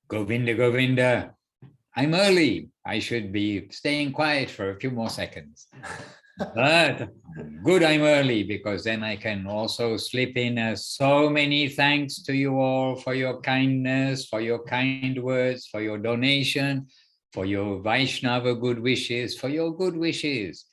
Govinda, Govinda, I'm early. I should be staying quiet for a few more seconds. But good I'm early, because then I can also slip in so many thanks to you all for your kindness, for your kind words, for your donation, for your Vaishnava good wishes, for your good wishes,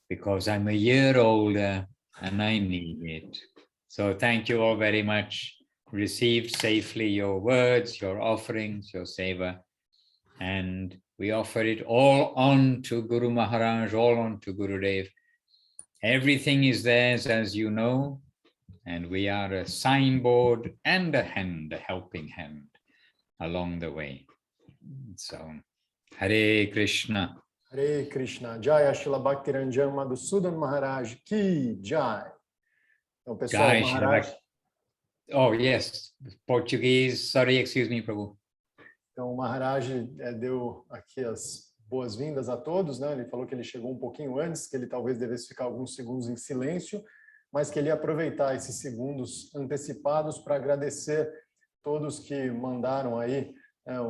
because I'm a year older and I need it. So thank you all very much. Received safely your words, your offerings, your seva, and we offer it all on to Guru Maharaj, all on to Gurudev. Everything is theirs, as you know, and we are a signboard and a hand, a helping hand along the way. So, Hare Krishna. Hare Krishna. Jaya Srila Bhaktiranjan Madhusudan Maharaj Ki Jai. Então, pessoal, Jai Maharaj... Shri. Oh, yes, Portuguese. Sorry, excuse me, Prabhu. Então, o Maharaj deu aqui as boas-vindas a todos, né? Ele falou que ele chegou um pouquinho antes, que ele talvez devesse ficar alguns segundos em silêncio, mas que ele ia aproveitar esses segundos antecipados para agradecer todos que mandaram aí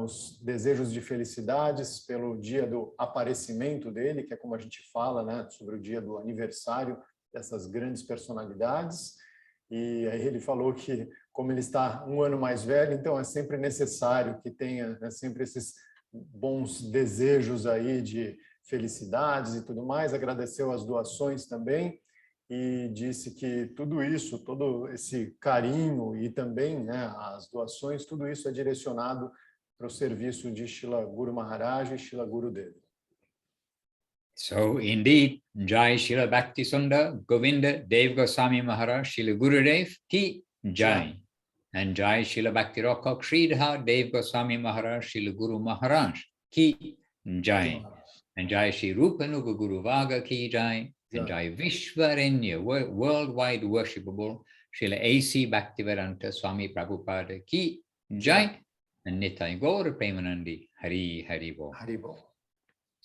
os desejos de felicidades pelo dia do aparecimento dele, que é como a gente fala, né? Sobre o dia do aniversário dessas grandes personalidades. E aí ele falou que, como ele está um ano mais velho, então é sempre necessário que tenha sempre esses bons desejos aí de felicidades e tudo mais. Agradeceu as doações também e disse que tudo isso, todo esse carinho e também, né, as doações, tudo isso é direcionado para o serviço de Srila Guru Maharaj e Srila Gurudev. So indeed, Jai Srila Bhakti Sundar Govinda Dev Goswami Maharaj Srila Gurudev Ki Jai. And Jai Srila Bhakti Rakkhak Sridhar Dev Goswami Maharaj Srila Guru Maharaj Ki Jai. And Jai Shri Rupanuga Guru Vaga Ki Jai. And Jai Vishvarenya, worldwide worshipable Srila A.C. Bhaktivedanta Swami Prabhupada Ki Jai. And Nitai Gaura Premanandi Hari Hari Bo. Hari Bo.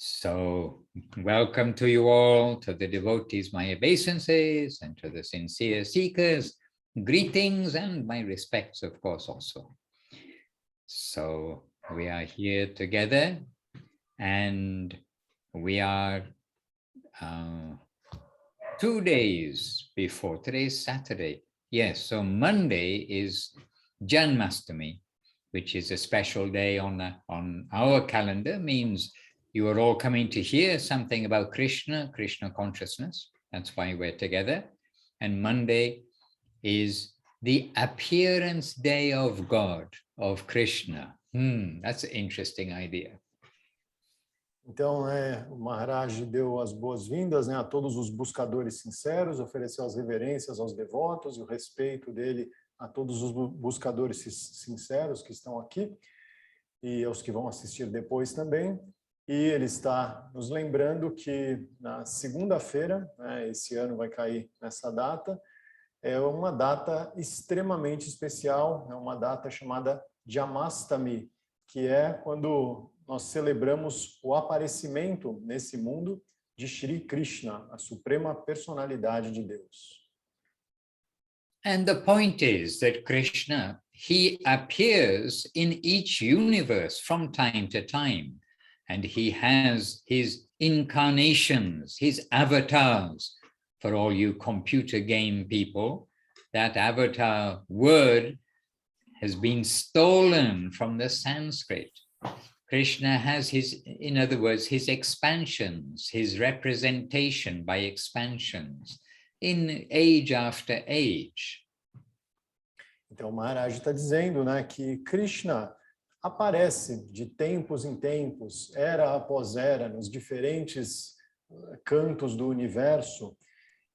So, welcome to you all, to the devotees, my obeisances, and to the sincere seekers, greetings and my respects, of course, also. So, we are here together, and we are 2 days before, today's Saturday. Yes, so Monday is Janmashtami, which is a special day on our calendar, means you are all coming to hear something about Krishna, Krishna consciousness. That's why we're together. And Monday is the appearance day of God, of Krishna. That's an interesting idea. Então, o Maharaj deu as boas-vindas, né, a todos os buscadores sinceros, ofereceu as reverências aos devotos e o respeito dele a todos os buscadores sinceros que estão aqui e aos que vão assistir depois também. E ele está nos lembrando que na segunda-feira, né, esse ano vai cair nessa data, é uma data extremamente especial, é uma data chamada Janmashtami, que é quando nós celebramos o aparecimento nesse mundo de Shri Krishna, a suprema personalidade de Deus. And the point is that Krishna, he appears in each universe from time to time. And he has his incarnations, his avatars. For all you computer game people, that avatar word has been stolen from the Sanskrit. Krishna has his, in other words, his expansions, his representation by expansions in age after age. Então, Maharaj está dizendo, né, que Krishna aparece de tempos em tempos, era após era, nos diferentes cantos do universo,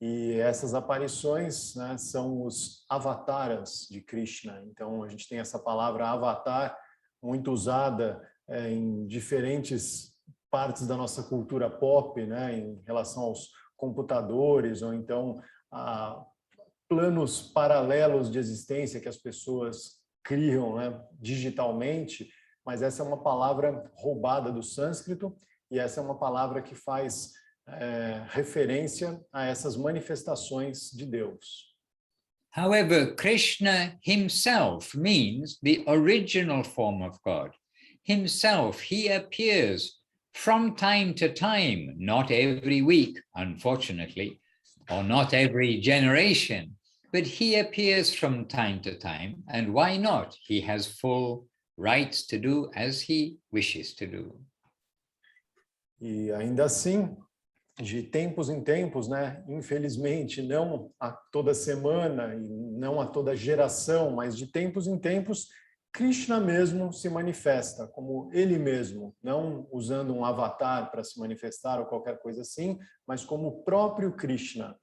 e essas aparições, né, são os avataras de Krishna. Então, a gente tem essa palavra avatar muito usada em diferentes partes da nossa cultura pop, né, em relação aos computadores, ou então a planos paralelos de existência que as pessoas criam, né, digitalmente, mas essa é uma palavra roubada do sânscrito e essa é uma palavra que faz referência a essas manifestações de Deus. However, Krishna himself means the original form of God. Himself, he appears from time to time, not every week, unfortunately, or not every generation, but he appears from time to time. And why not? He has full rights to do as he wishes to do. E ainda assim, de tempos em tempos, né? Infelizmente, não a toda semana e não a toda geração, mas de tempos em tempos, Krishna mesmo se manifesta como ele mesmo, não usando um avatar para se manifestar ou qualquer coisa assim, mas como o próprio Krishna.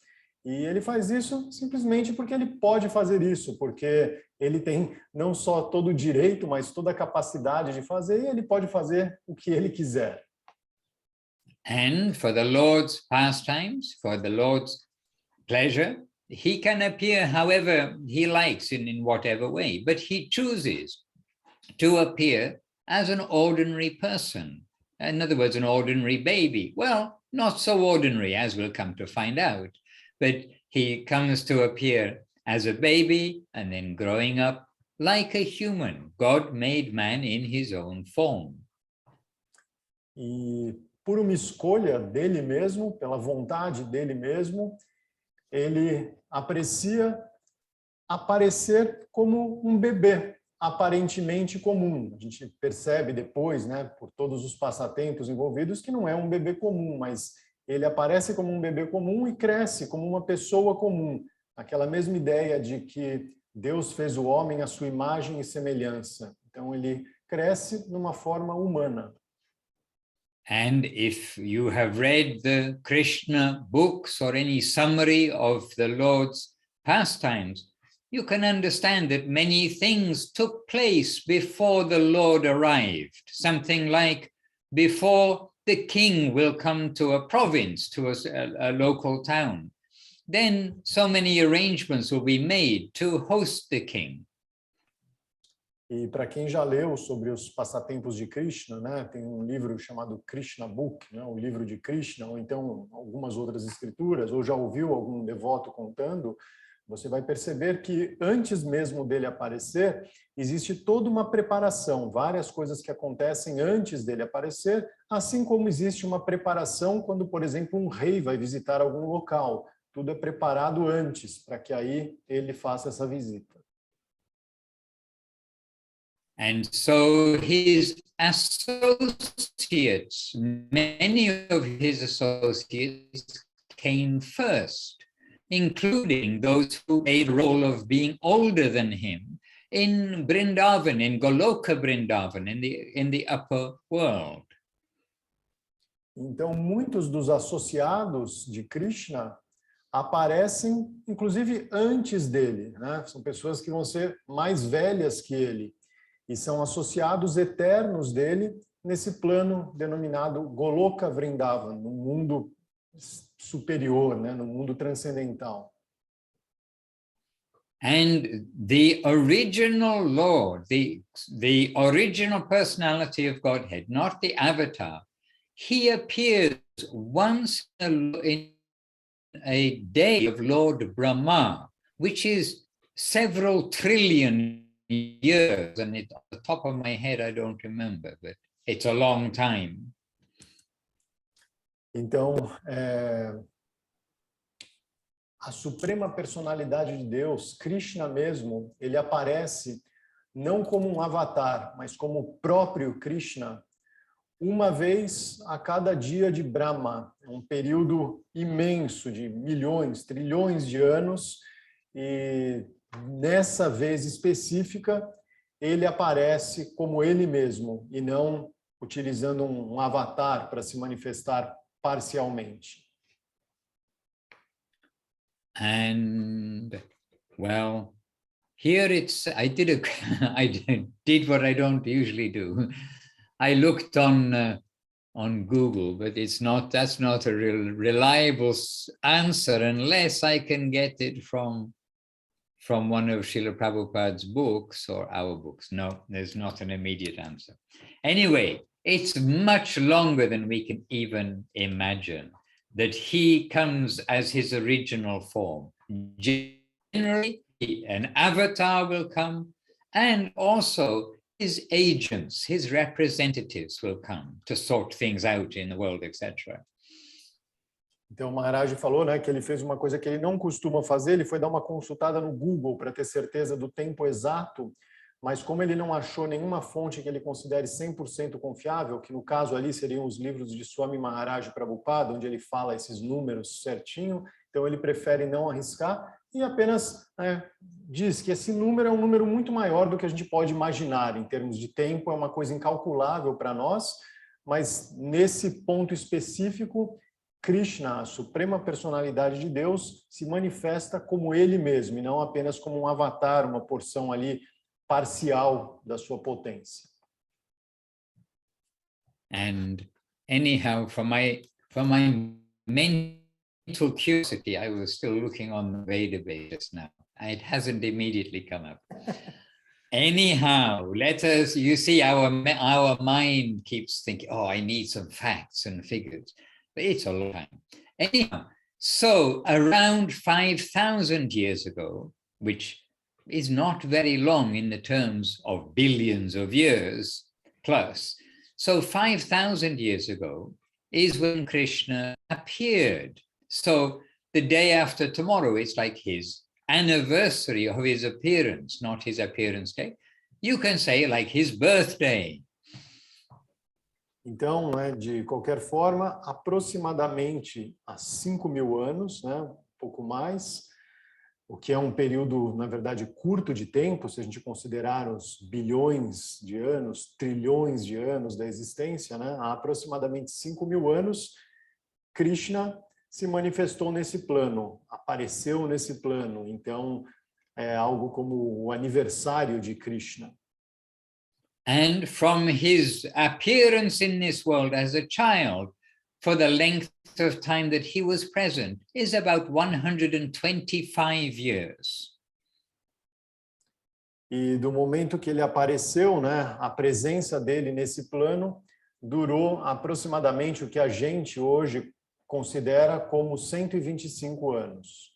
E ele faz isso simplesmente porque ele pode fazer isso, porque ele tem não só todo o direito, mas toda a capacidade de fazer, e ele pode fazer o que ele quiser. And for the Lord's pastimes, for the Lord's pleasure, he can appear however he likes in whatever way, but he chooses to appear as an ordinary person. In other words, an ordinary baby. Well, not so ordinary, as we'll come to find out, but he comes to appear as a baby and then growing up like a human. God made man in his own form. E por uma escolha dele mesmo, pela vontade dele mesmo, ele aprecia aparecer como um bebê, aparentemente comum. A gente percebe depois, né, por todos os passatempos envolvidos, que não é um bebê comum, mas ele aparece como um bebê comum e cresce como uma pessoa comum. Aquela mesma ideia de que Deus fez o homem à sua imagem e semelhança. Então ele cresce numa forma humana. And if you have read the Krishna books or any summary of the Lord's pastimes, you can understand that many things took place before the Lord arrived. Something like before the king will come to a province, to a local town. Then so many arrangements will be made to host the king. E para quem já leu sobre os passatempos de Krishna, né, tem um livro chamado Krishna Book, né, o livro de Krishna, ou então algumas outras escrituras, ou já ouviu algum devoto contando, você vai perceber que antes mesmo dele aparecer, existe toda uma preparação, várias coisas que acontecem antes dele aparecer, assim como existe uma preparação quando, por exemplo, um rei vai visitar algum local. Tudo é preparado antes, para que aí ele faça essa visita. And so his associates, many of his associates came first, including those who made the role of being older than him in Vrindavan, in Goloka Vrindavan, in the upper world. Então, muitos dos associados de Krishna aparecem, inclusive, antes dele, né? São pessoas que vão ser mais velhas que ele e são associados eternos dele nesse plano denominado Goloka Vrindavan, no mundo superior, né? No mundo transcendental. And the original Lord, the original personality of Godhead, not the avatar, he appears once in a day of Lord Brahma, which is several trillion years, and it, off the top of my head, I don't remember, but it's a long time. Então, a suprema personalidade de Deus, Krishna mesmo, ele aparece não como um avatar, mas como o próprio Krishna, uma vez a cada dia de Brahma, um período imenso de milhões, trilhões de anos, e nessa vez específica, ele aparece como ele mesmo, e não utilizando um avatar para se manifestar parcialmente. And, well, here it's, I did what I don't usually do. I looked on Google, but that's not a reliable answer unless I can get it from one of Srila Prabhupada's books or our books. No, there's not an immediate answer. Anyway, it's much longer than we can even imagine that he comes as his original form. Generally, an avatar will come, and also his agents, his representatives will come to sort things out in the world, etc. Então, o Maharaj falou, né, que ele fez uma coisa que ele não costuma fazer, ele foi dar uma consultada no Google para ter certeza do tempo exato, mas como ele não achou nenhuma fonte que ele considere 100% confiável, que no caso ali seriam os livros de Swami Maharaj Prabhupada, onde ele fala esses números certinho, então ele prefere não arriscar e apenas diz que esse número é um número muito maior do que a gente pode imaginar em termos de tempo, é uma coisa incalculável para nós, mas nesse ponto específico, Krishna, a suprema personalidade de Deus, se manifesta como ele mesmo, e não apenas como um avatar, uma porção ali parcial da sua potência. And anyhow, for my mental curiosity, I was still looking on the Vedabase just now. It hasn't immediately come up. Anyhow, let us, you see, our mind keeps thinking, oh, I need some facts and figures. But it's a long time. Anyhow, so around 5,000 years ago, which is not very long in the terms of billions of years plus, so 5,000 years ago is when Krishna appeared. So the day after tomorrow, it's like his anniversary of his appearance, not his appearance day. You can say like his birthday. Então, de qualquer forma, aproximadamente há 5.000 anos, um pouco mais, o que é um período, na verdade, curto de tempo, se a gente considerar os bilhões de anos, trilhões de anos da existência, há aproximadamente 5.000 anos, Krishna se manifestou nesse plano, apareceu nesse plano. Então, é algo como o aniversário de Krishna. And from his appearance in this world as a child, for the length of time that he was present, is about 125 years. E do momento que ele apareceu, a presença dele nesse plano durou aproximadamente o que a gente hoje considera como 125 anos.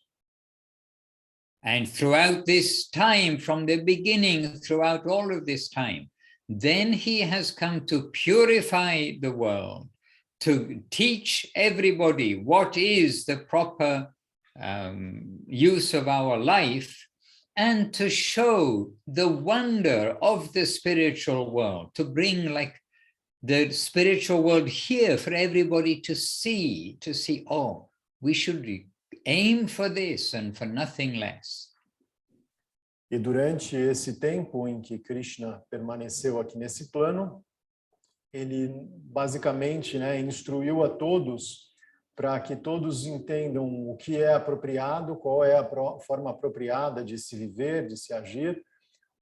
And throughout this time, from the beginning, throughout all of this time, then he has come to purify the world, to teach everybody what is the proper use of our life, and to show the wonder of the spiritual world, to bring like the spiritual world here for everybody to see, oh, we should aim for this and for nothing less. E durante esse tempo em que Krishna permaneceu aqui nesse plano, ele basicamente instruiu a todos para que todos entendam o que é apropriado, qual é a forma apropriada de se viver, de se agir,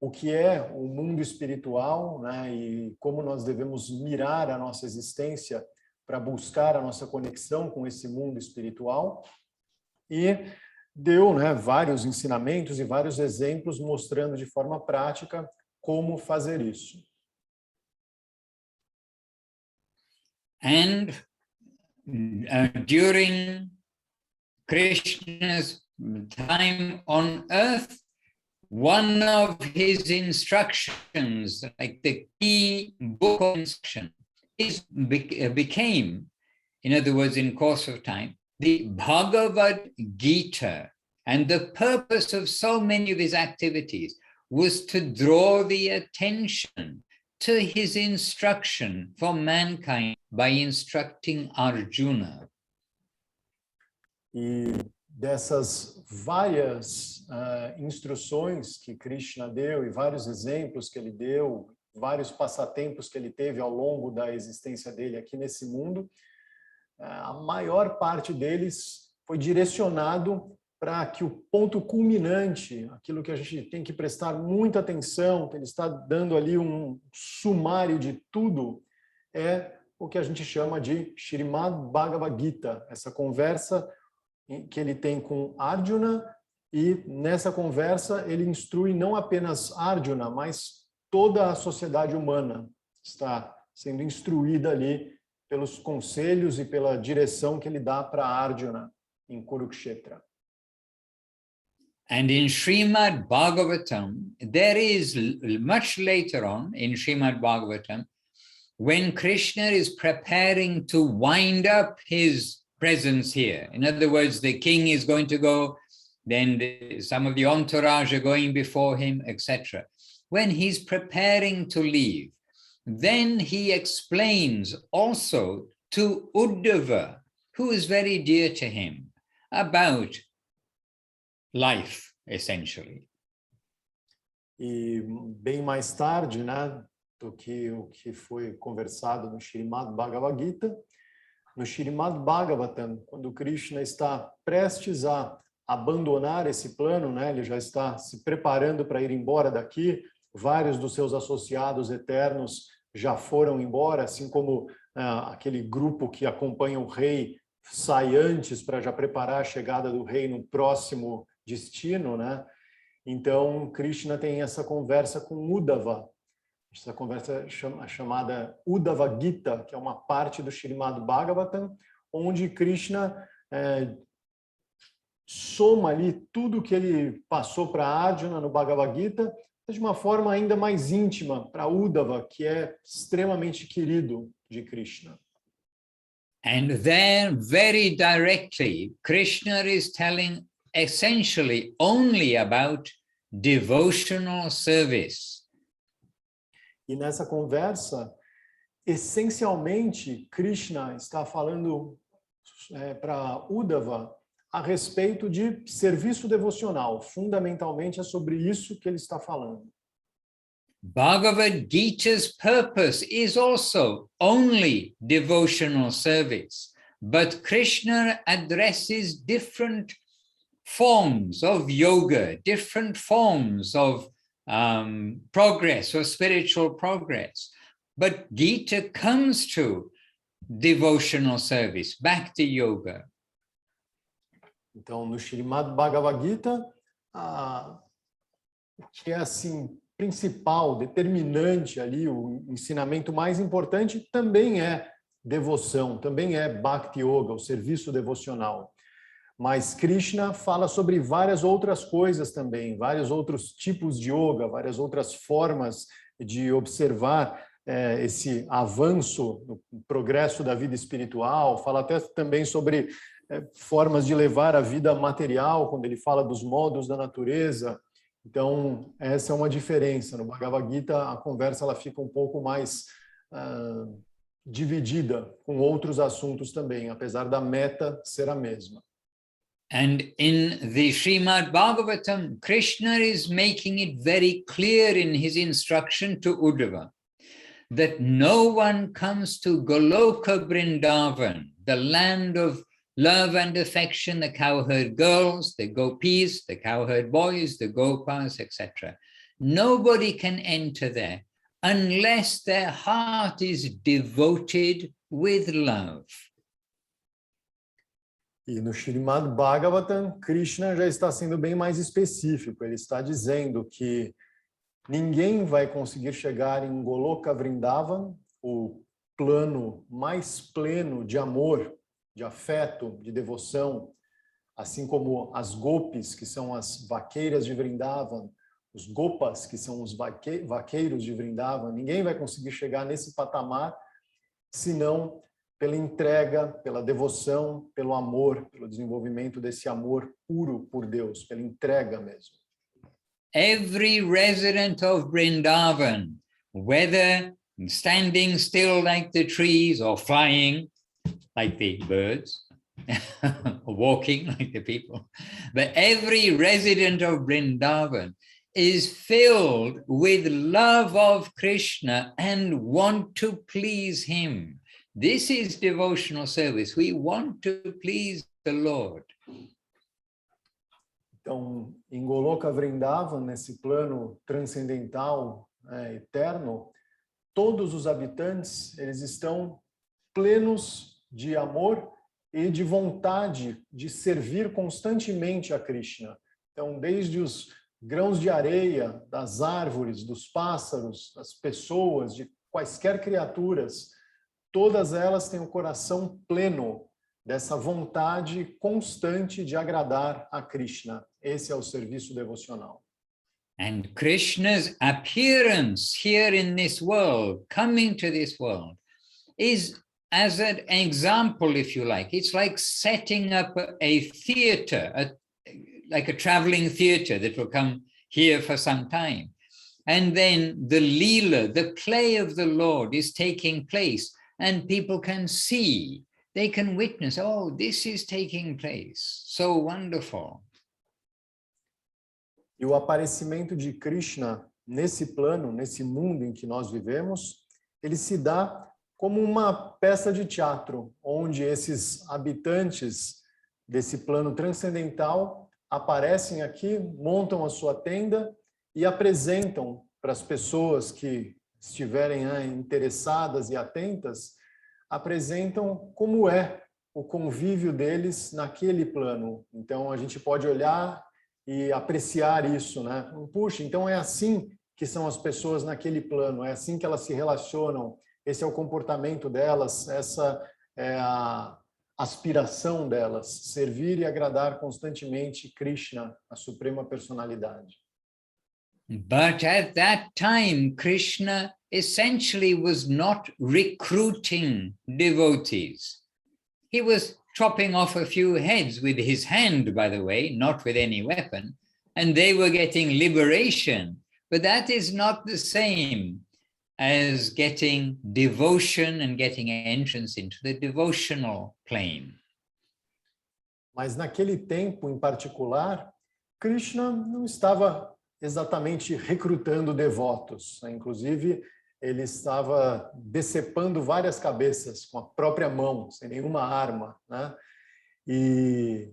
o que é o mundo espiritual, e como nós devemos mirar a nossa existência para buscar a nossa conexão com esse mundo espiritual. E deu vários ensinamentos e vários exemplos mostrando de forma prática como fazer isso. And during Krishna's time on earth, one of his instructions, like the key book of instruction, became, in other words, in course of time, the Bhagavad Gita. And the purpose of so many of his activities was to draw the attention to his instruction for mankind by instructing Arjuna. E dessas várias instruções que Krishna deu e vários exemplos que ele deu, vários passatempos que ele teve ao longo da existência dele aqui nesse mundo, a maior parte deles foi direcionado para que o ponto culminante, aquilo que a gente tem que prestar muita atenção, que ele está dando ali um sumário de tudo, é o que a gente chama de Srimad Bhagavad Gita, essa conversa que ele tem com Arjuna, e nessa conversa ele instrui não apenas Arjuna, mas toda a sociedade humana está sendo instruída ali pelos conselhos e pela direção que ele dá para Arjuna em Kurukshetra. And in Srimad Bhagavatam, there is much later on in Srimad Bhagavatam, when Krishna is preparing to wind up his presence here. In other words, the king is going to go, then some of the entourage are going before him, etc. When he's preparing to leave, then he explains also to Uddhava, who is very dear to him, about life, essentially. E bem mais tarde, né, do que o que foi conversado no Srimad Bhagavad Gita, no Srimad Bhagavatam, quando Krishna está prestes a abandonar esse plano, né, ele já está se preparando para ir embora daqui, vários dos seus associados eternos já foram embora, assim como aquele grupo que acompanha o rei sai antes para já preparar a chegada do rei no próximo destino, né? Então, Krishna tem essa conversa com Uddhava, essa conversa chamada Uddhava Gita, que é uma parte do Srimad Bhagavatam, onde Krishna soma ali tudo que ele passou para Arjuna no Bhagavad Gita, de uma forma ainda mais íntima para Uddhava, que é extremamente querido de Krishna. And there, very directly, Krishna is telling essentially only about devotional service. E nessa conversa, essencialmente, Krishna está falando para Uddhava a respeito de serviço devocional. Fundamentalmente é sobre isso que ele está falando. Bhagavad Gita's purpose is also only devotional service, but Krishna addresses different forms of yoga, different forms of progress or spiritual progress. But Gita comes to devotional service, back to yoga. Então, no Srimad Bhagavad Gita, o que é assim principal, determinante ali, o ensinamento mais importante também é devoção, também é Bhakti Yoga, o serviço devocional. Mas Krishna fala sobre várias outras coisas também, vários outros tipos de yoga, várias outras formas de observar esse avanço no progresso da vida espiritual, fala até também sobre formas de levar a vida material, quando ele fala dos modos da natureza. Então, essa é uma diferença. No Bhagavad Gita, a conversa ela fica um pouco mais dividida com outros assuntos também, apesar da meta ser a mesma. And in the Srimad Bhagavatam, Krishna is making it very clear in his instruction to Uddhava that no one comes to Goloka Vrindavan, the land of love and affection, the cowherd girls, the gopis, the cowherd boys, the gopas, etc. Nobody can enter there unless their heart is devoted with love. E no Srimad Bhagavatam, Krishna já está sendo bem mais específico. Ele está dizendo que ninguém vai conseguir chegar em Goloka Vrindavan, o plano mais pleno de amor, de afeto, de devoção, assim como as gopis, que são as vaqueiras de Vrindavan, os gopas, que são os vaqueiros de Vrindavan. Ninguém vai conseguir chegar nesse patamar senão pela entrega, pela devoção, pelo amor, pelo desenvolvimento desse amor puro por Deus, pela entrega mesmo. Every resident of Vrindavan, whether standing still like the trees or flying like the birds, or walking like the people, but every resident of Vrindavan is filled with love of Krishna and want to please him. This is devotional service. We want to please the Lord. Então, em Goloka Vrindavan, nesse plano transcendental, eterno, todos os habitantes, eles estão plenos de amor e de vontade de servir constantemente a Krishna. Então, desde os grãos de areia, das árvores, dos pássaros, das pessoas, de quaisquer criaturas, todas elas têm o coração pleno dessa vontade constante de agradar a Krishna. Esse é o serviço devocional. And Krishna's appearance here in this world, coming to this world, is as an example, if you like. It's like setting up a theater, like a traveling theater that will come here for some time. And then the Leela, the play of the Lord, is taking place, and people can see, they can witness, oh, this is taking place. So wonderful. E o aparecimento de Krishna nesse plano, nesse mundo em que nós vivemos, ele se dá como uma peça de teatro, onde esses habitantes desse plano transcendental aparecem aqui, montam a sua tenda e apresentam para as pessoas que estiverem interessadas e atentas, apresentam como é o convívio deles naquele plano. Então, a gente pode olhar e apreciar isso, né? Puxa, então é assim que são as pessoas naquele plano, é assim que elas se relacionam, esse é o comportamento delas, essa é a aspiração delas, servir e agradar constantemente Krishna, a suprema personalidade. But at that time, Krishna essentially was not recruiting devotees. He was chopping off a few heads with his hand, by the way, not with any weapon, and they were getting liberation. But that is not the same as getting devotion and getting entrance into the devotional plane. Mas naquele tempo em particular, Krishna não estava exatamente recrutando devotos, né? Inclusive, ele estava decepando várias cabeças com a própria mão, sem nenhuma arma, né? E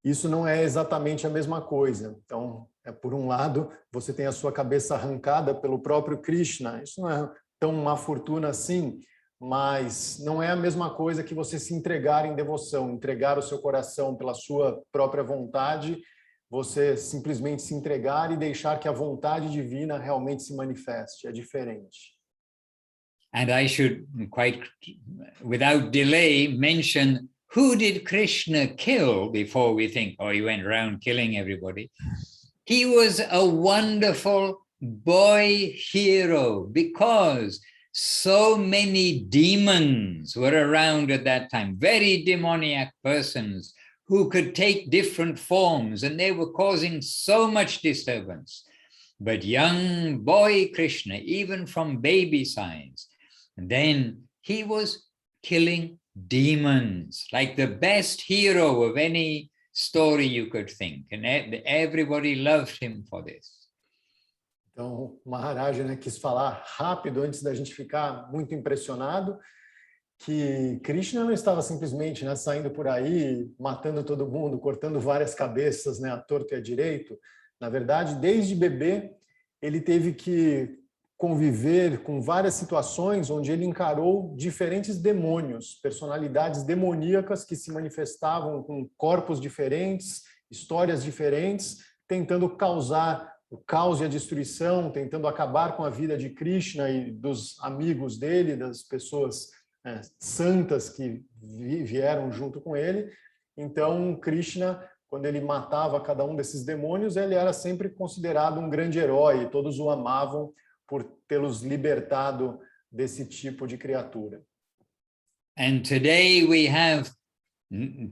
isso não é exatamente a mesma coisa. Então, por um lado, você tem a sua cabeça arrancada pelo próprio Krishna. Isso não é tão má fortuna assim, mas não é a mesma coisa que você se entregar em devoção, entregar o seu coração pela sua própria vontade, você simplesmente se entregar e deixar que a vontade divina realmente se manifeste. É diferente. And I should quite, without delay, mention who did Krishna kill before we think, oh, he went around killing everybody. He was a wonderful boy hero because so many demons were around at that time, very demoniac persons who could take different forms, and they were causing so much disturbance. But young boy Krishna, even from baby size, and then he was killing demons, like the best hero of any story you could think, and everybody loved him for this. Então, Maharaj, né, quis falar rápido antes da gente ficar muito impressionado que Krishna não estava simplesmente, né, saindo por aí, matando todo mundo, cortando várias cabeças, né, à torto e à direito. Na verdade, desde bebê, ele teve que conviver com várias situações onde ele encarou diferentes demônios, personalidades demoníacas que se manifestavam com corpos diferentes, histórias diferentes, tentando causar o caos e a destruição, tentando acabar com a vida de Krishna e dos amigos dele, das pessoas santas que vieram junto com ele. Então, Krishna, quando ele matava cada um desses demônios, ele era sempre considerado um grande herói, todos o amavam por tê-los libertado desse tipo de criatura. And today we have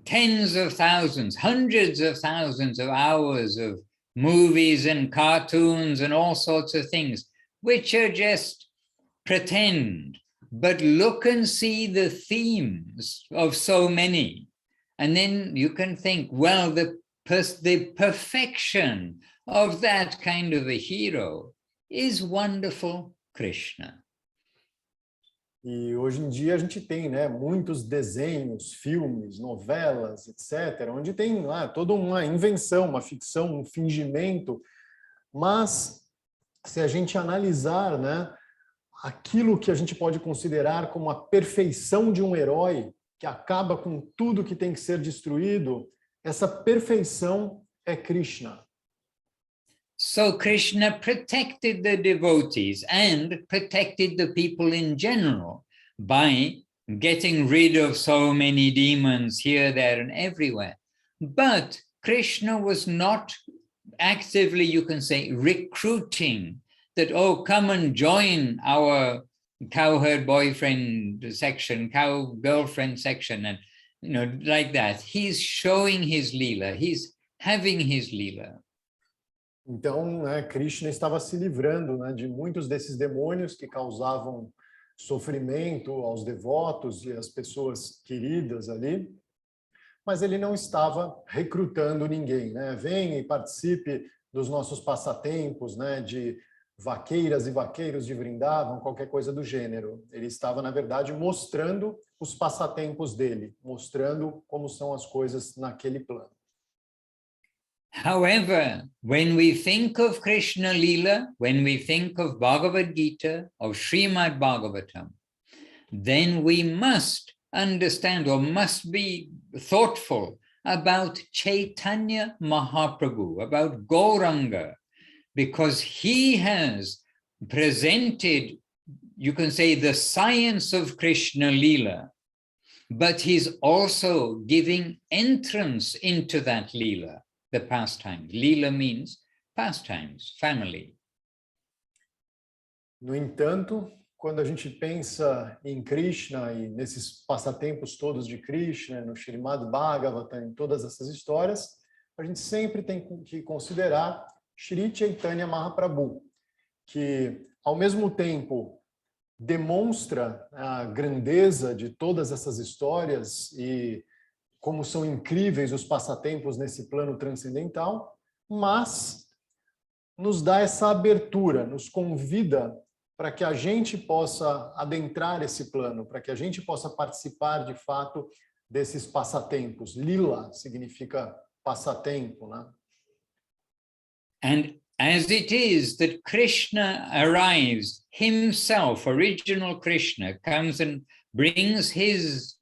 tens of thousands, hundreds of thousands of hours of movies and cartoons and all sorts of things, which are just pretend. But look and see the themes of so many. And then you can think, well, the perfection of that kind of a hero is wonderful Krishna. E hoje em dia a gente tem, né, muitos desenhos, filmes, novelas, etc., onde tem lá toda uma invenção, uma ficção, um fingimento. Mas se a gente analisar, né, aquilo que a gente pode considerar como a perfeição de um herói, que acaba com tudo que tem que ser destruído, essa perfeição é Krishna. So Krishna protected the devotees and protected the people in general by getting rid of so many demons here, there, and everywhere. But Krishna was not actively, you can say, recruiting that, oh, come and join our cowherd boyfriend section, cow girlfriend section, and like that. He's showing his Leela, he's having his Leela. Então, Krishna estava se livrando, de muitos desses demônios que causavam sofrimento aos devotos e às pessoas queridas ali, mas ele não estava recrutando ninguém, Venha e participe dos nossos passatempos, de vaqueiras e vaqueiros de Vrindavan, qualquer coisa do gênero. Ele estava, na verdade, mostrando os passatempos dele, mostrando como são as coisas naquele plano. However, when we think of Krishna Leela, when we think of Bhagavad Gita, of Srimad Bhagavatam, then we must understand or must be thoughtful about Chaitanya Mahaprabhu, about Gauranga, because he has presented, you can say, the science of Krishna Leela, but he's also giving entrance into that Leela, the pastimes. Leela means pastimes, family. No entanto, quando a gente pensa em Krishna e nesses passatempos todos de Krishna, no Srimad Bhagavatam, em todas essas histórias, a gente sempre tem que considerar Shri Chaitanya Mahaprabhu, que ao mesmo tempo demonstra a grandeza de todas essas histórias e como são incríveis os passatempos nesse plano transcendental, mas nos dá essa abertura, nos convida para que a gente possa adentrar esse plano, para que a gente possa participar de fato desses passatempos. Lila significa passatempo, And as it is that Krishna arrives himself, original Krishna, comes and brings his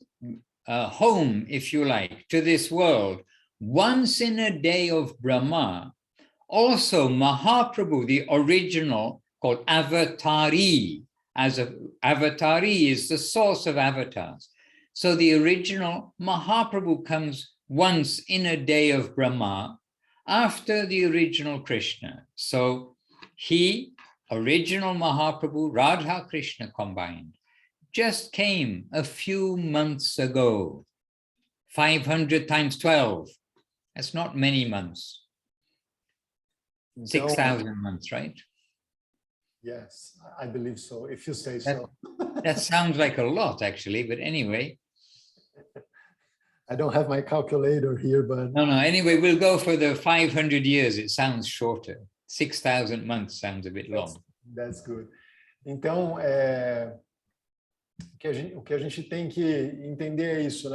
home, if you like, to this world once in a day of Brahma, also Mahaprabhu, the original, called Avatari, Avatari is the source of avatars. So the original Mahaprabhu comes once in a day of Brahma after the original Krishna. So he, original Mahaprabhu, Radha Krishna combined, just came a few months ago. 500 times 12, that's not many months. 6,000 months, right? Yes, I believe so, if you say so. That sounds like a lot, actually, but anyway. I don't have my calculator here, but... No, anyway, we'll go for the 500 years. It sounds shorter. 6,000 months sounds a bit long. That's good. Então, o que a gente tem que entender é isso,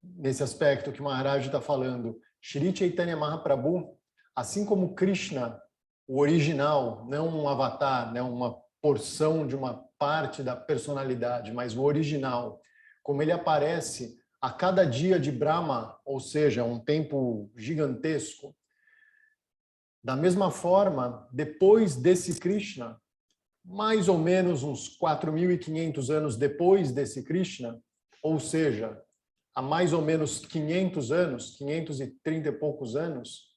Nesse aspecto que o Maharaj está falando. Shri Chaitanya Mahaprabhu, assim como Krishna, o original, não um avatar, uma porção de uma parte da personalidade, mas o original, como ele aparece a cada dia de Brahma, ou seja, um tempo gigantesco. Da mesma forma, depois desse Krishna, mais ou menos uns 4.500 anos depois desse Krishna, ou seja, há mais ou menos 500 anos, 530 e poucos anos,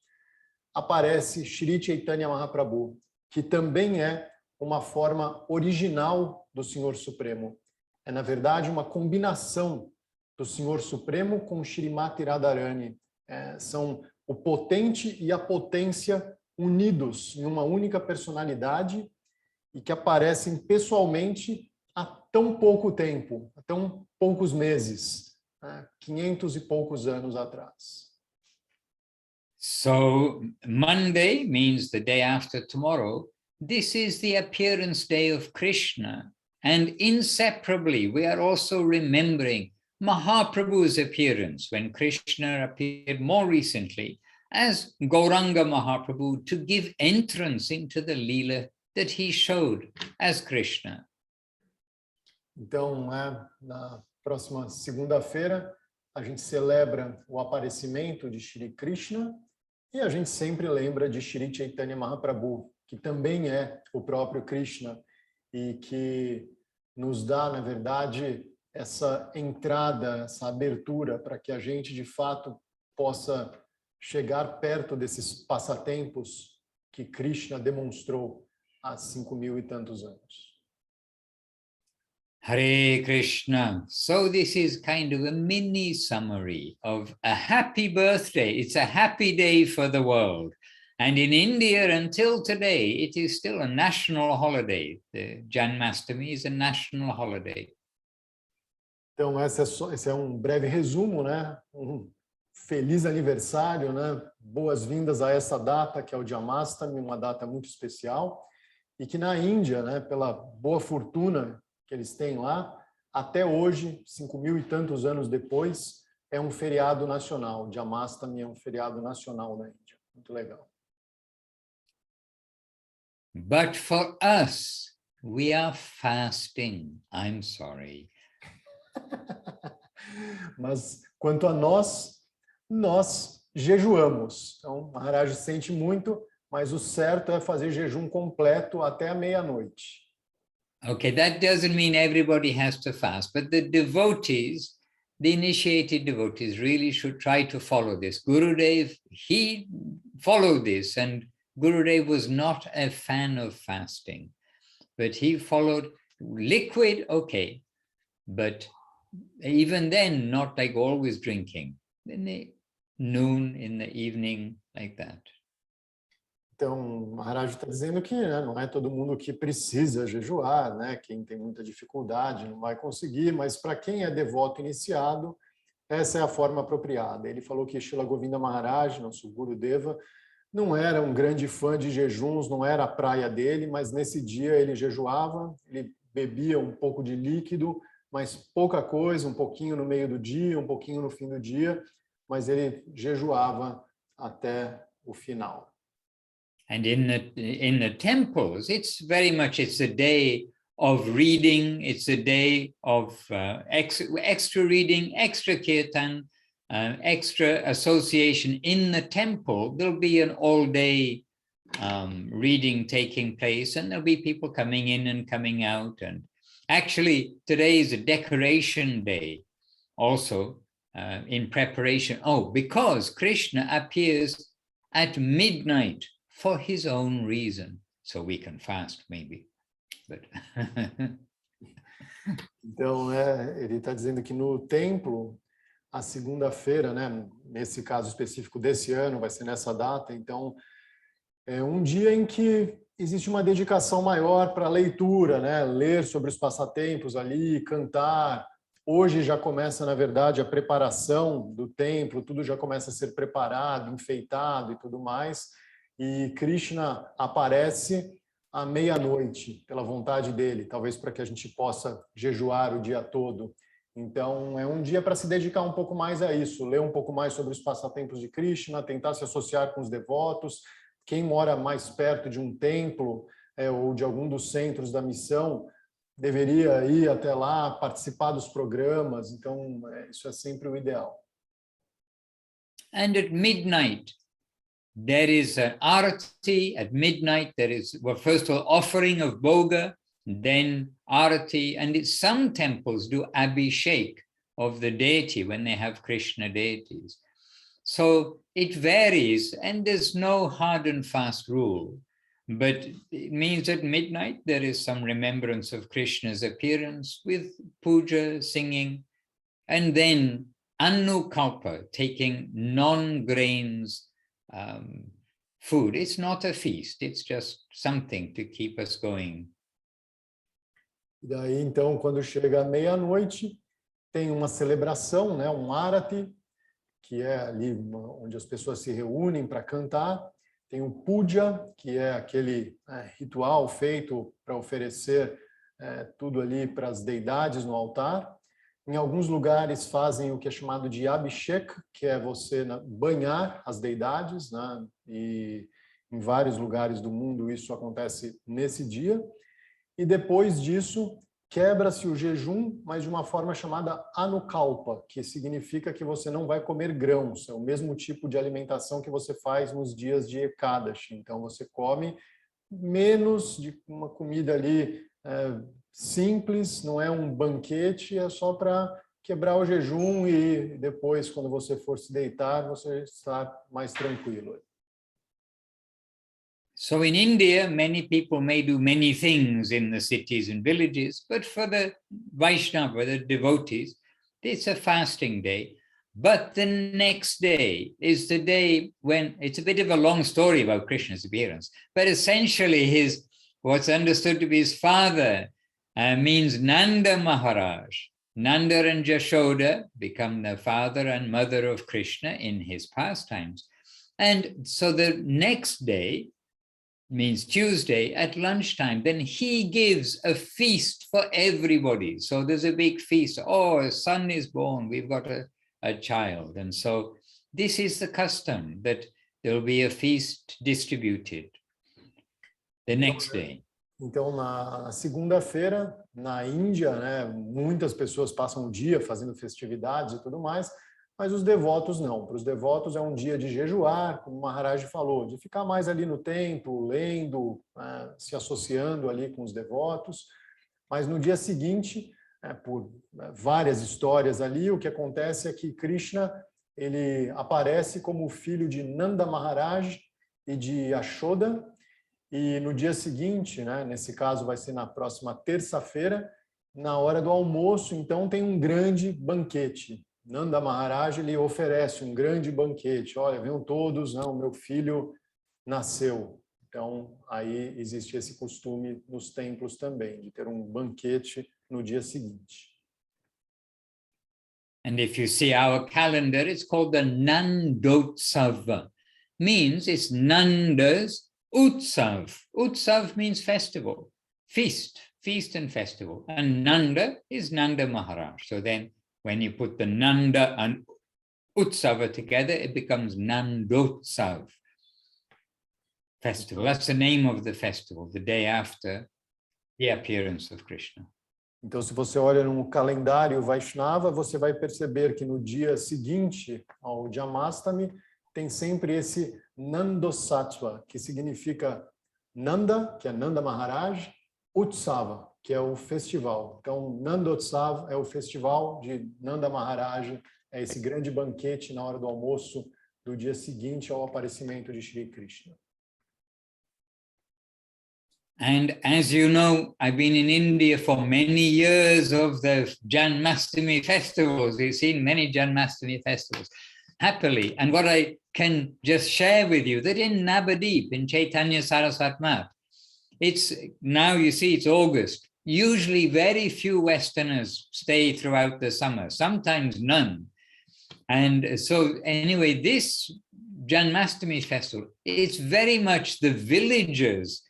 aparece Shri Chaitanya Mahaprabhu, que também é uma forma original do Senhor Supremo. É, na verdade, uma combinação do Senhor Supremo com Shrimati Radharani. São o potente e a potência unidos em uma única personalidade e que aparecem pessoalmente há tão pouco tempo, há tão poucos meses, 500 e poucos anos atrás. So Monday means the day after tomorrow. This is the appearance day of Krishna. And inseparably, we are also remembering Mahaprabhu's appearance when Krishna appeared more recently as Gauranga Mahaprabhu to give entrance into the Leela that he showed as Krishna. Então, na próxima segunda-feira, a gente celebra o aparecimento de Shri Krishna e a gente sempre lembra de Shri Chaitanya Mahaprabhu, que também é o próprio Krishna e que nos dá, na verdade, essa entrada, essa abertura para que a gente, de fato, possa chegar perto desses passatempos que Krishna demonstrou há 5.000 e tantos anos. Hare Krishna. So this is kind of a mini summary of a happy birthday. It's a happy day for the world. And in India, until today, it is still a national holiday. The Janmashtami is a national holiday. Então, esse é um breve resumo, né? Um feliz aniversário, né? Boas-vindas a essa data, que é o Janmashtami, uma data muito especial. E que na Índia, né, pela boa fortuna que eles têm lá, até hoje, 5.000 e tantos anos depois, é um feriado nacional. Janmashtami é um feriado nacional na Índia. Muito legal. But for us, we are fasting. I'm sorry. Mas quanto a nós jejuamos. Então, Maharaj sente muito, mas o certo é fazer jejum completo até a meia-noite. Okay, that doesn't mean everybody has to fast, but the devotees, the initiated devotees really should try to follow this. Gurudev, he followed this, and Gurudev was not a fan of fasting, but he followed liquid, okay, but even then, not like always drinking, in the noon, in the evening, like that. Então, Maharaj está dizendo que, né, não é todo mundo que precisa jejuar, né? Quem tem muita dificuldade não vai conseguir, mas para quem é devoto iniciado, essa é a forma apropriada. Ele falou que Srila Govinda Maharaj, nosso Gurudeva, não era um grande fã de jejuns, não era a praia dele, mas nesse dia ele jejuava, ele bebia um pouco de líquido, mas pouca coisa, um pouquinho no meio do dia, um pouquinho no fim do dia, mas ele jejuava até o final. And in the temples, it's very much, it's a day of reading, it's a day of extra reading, extra kirtan, extra association in the temple. There'll be an all-day reading taking place, and there'll be people coming in and coming out. And actually, today is a decoration day also in preparation. Oh, because Krishna appears at midnight for his own reason. So we can fast, maybe. But então, ele está dizendo que no templo, a segunda-feira, né, nesse caso específico desse ano, vai ser nessa data, então é um dia em que existe uma dedicação maior para a leitura, né, ler sobre os passatempos ali, cantar. Hoje já começa, na verdade, a preparação do templo, tudo já começa a ser preparado, enfeitado e tudo mais. E Krishna aparece à meia-noite, pela vontade dele, talvez para que a gente possa jejuar o dia todo. Então, é um dia para se dedicar um pouco mais a isso, ler um pouco mais sobre os passatempos de Krishna, tentar se associar com os devotos. Quem mora mais perto de um templo ou de algum dos centros da missão, deveria ir até lá, participar dos programas. Então, isso é sempre o ideal. And at midnight, there is an arati. At midnight, there is, well, first of all, offering of bhoga, then arati, and some temples do abhishek of the deity when they have Krishna deities. So it varies, and there's no hard and fast rule, but it means at midnight there is some remembrance of Krishna's appearance with puja, singing, and then Anukalpa, taking non-grains food. It's not a feast, it's just something to keep us going. E daí, então, quando chega a meia-noite, tem uma celebração, né, um arati, que é ali onde as pessoas se reúnem para cantar. Tem o puja, que é aquele ritual feito para oferecer tudo ali para as deidades no altar. Em alguns lugares fazem o que é chamado de abhishek, que é você banhar as deidades, né? E em vários lugares do mundo isso acontece nesse dia. E depois disso, quebra-se o jejum, mas de uma forma chamada anukalpa, que significa que você não vai comer grãos. É o mesmo tipo de alimentação que você faz nos dias de Ekadashi. Então, você come menos de uma comida ali simples, não é um banquete, é só para quebrar o jejum e depois, quando você for se deitar, você está mais tranquilo. So in India, many people may do many things in the cities and villages, but for the Vaishnava, the devotees, it's a fasting day. But the next day is the day when, it's a bit of a long story about Krishna's appearance, but essentially what's understood to be his father means Nanda Maharaj. Nanda and Jashoda become the father and mother of Krishna in his pastimes. And so the next day means Tuesday at lunchtime, then he gives a feast for everybody. So there's a big feast. Oh, a son is born, we've got a child. And so this is the custom, that there will be a feast distributed the next day. Então, na segunda-feira, na Índia, né, muitas pessoas passam o dia fazendo festividades e tudo mais, mas os devotos não. Para os devotos é um dia de jejuar, como o Maharaj falou, de ficar mais ali no templo, lendo, se associando ali com os devotos. Mas no dia seguinte, por várias histórias ali, o que acontece é que Krishna ele aparece como filho de Nanda Maharaj e de Yashoda, e no dia seguinte, né, nesse caso vai ser na próxima terça-feira, na hora do almoço, então tem um grande banquete. Nanda Maharaj ele oferece um grande banquete. Olha, venham todos, não, meu filho nasceu. Então, aí existe esse costume nos templos também, de ter um banquete no dia seguinte. And if you see our calendar, it's called the Nandotsava. Means it's Nanda's Utsav. Utsav means festival, feast and festival. And Nanda is Nanda Maharaj. So then when you put the Nanda and Utsava together, it becomes Nandotsav festival. That's the name of the festival, the day after the appearance of Krishna. Então, se você olha no calendário Vaishnava, você vai perceber que no dia seguinte ao Janmashtami tem sempre esse Nandosattva, que significa Nanda, que é Nanda Maharaj, Utsava, que é o festival. Então, Nandotsav é o festival de Nanda Maharaj, é esse grande banquete na hora do almoço do dia seguinte ao aparecimento de Shri Krishna. And as you know, I've been in India for many years of the Janmashtami festivals. We've seen many Janmashtami festivals, happily. And what I can just share with you, that in Navadip, in Chaitanya Saraswat Math, it's now, you see, it's August. Usually very few Westerners stay throughout the summer, sometimes none. And so anyway, this Janmashtami festival, it's very much the villagers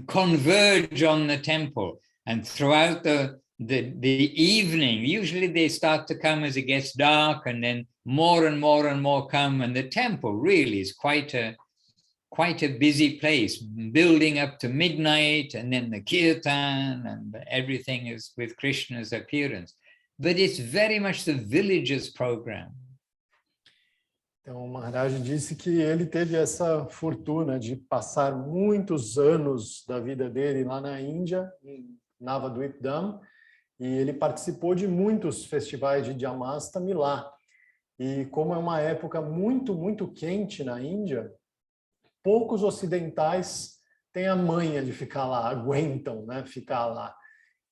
converge on the temple, and throughout the evening, usually they start to come as it gets dark, and then more and more and more come, and the temple really is quite a busy place, building up to midnight, and then the kirtan and everything is with Krishna's appearance. But it's very much the villagers' program. Então, o Maharaj disse que ele teve essa fortuna de passar muitos anos da vida dele lá na Índia, em Navadvipdham, e ele participou de muitos festivais de Janmashtami lá. E como é uma época muito, muito quente na Índia, poucos ocidentais têm a manha de ficar lá, aguentam, né, ficar lá.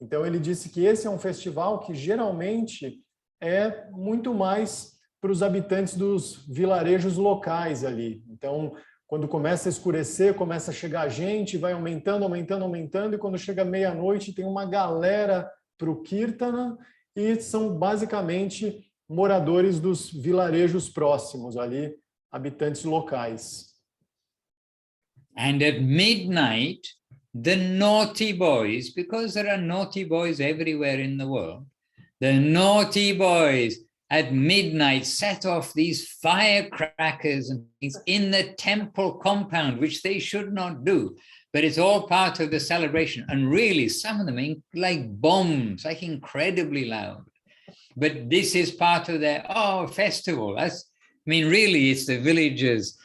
Então, ele disse que esse é um festival que geralmente é muito mais para os habitantes dos vilarejos locais ali. Então, quando começa a escurecer, começa a chegar gente, vai aumentando, aumentando, aumentando, e quando chega meia-noite tem uma galera para o Kirtana, e são basicamente moradores dos vilarejos próximos ali, habitantes locais. And at midnight, the naughty boys, because there are naughty boys everywhere in the world, the naughty boys at midnight set off these firecrackers and things in the temple compound, which they should not do, but it's all part of the celebration. And really, some of them like bombs, like incredibly loud. But this is part of their festival. Really, it's the villagers'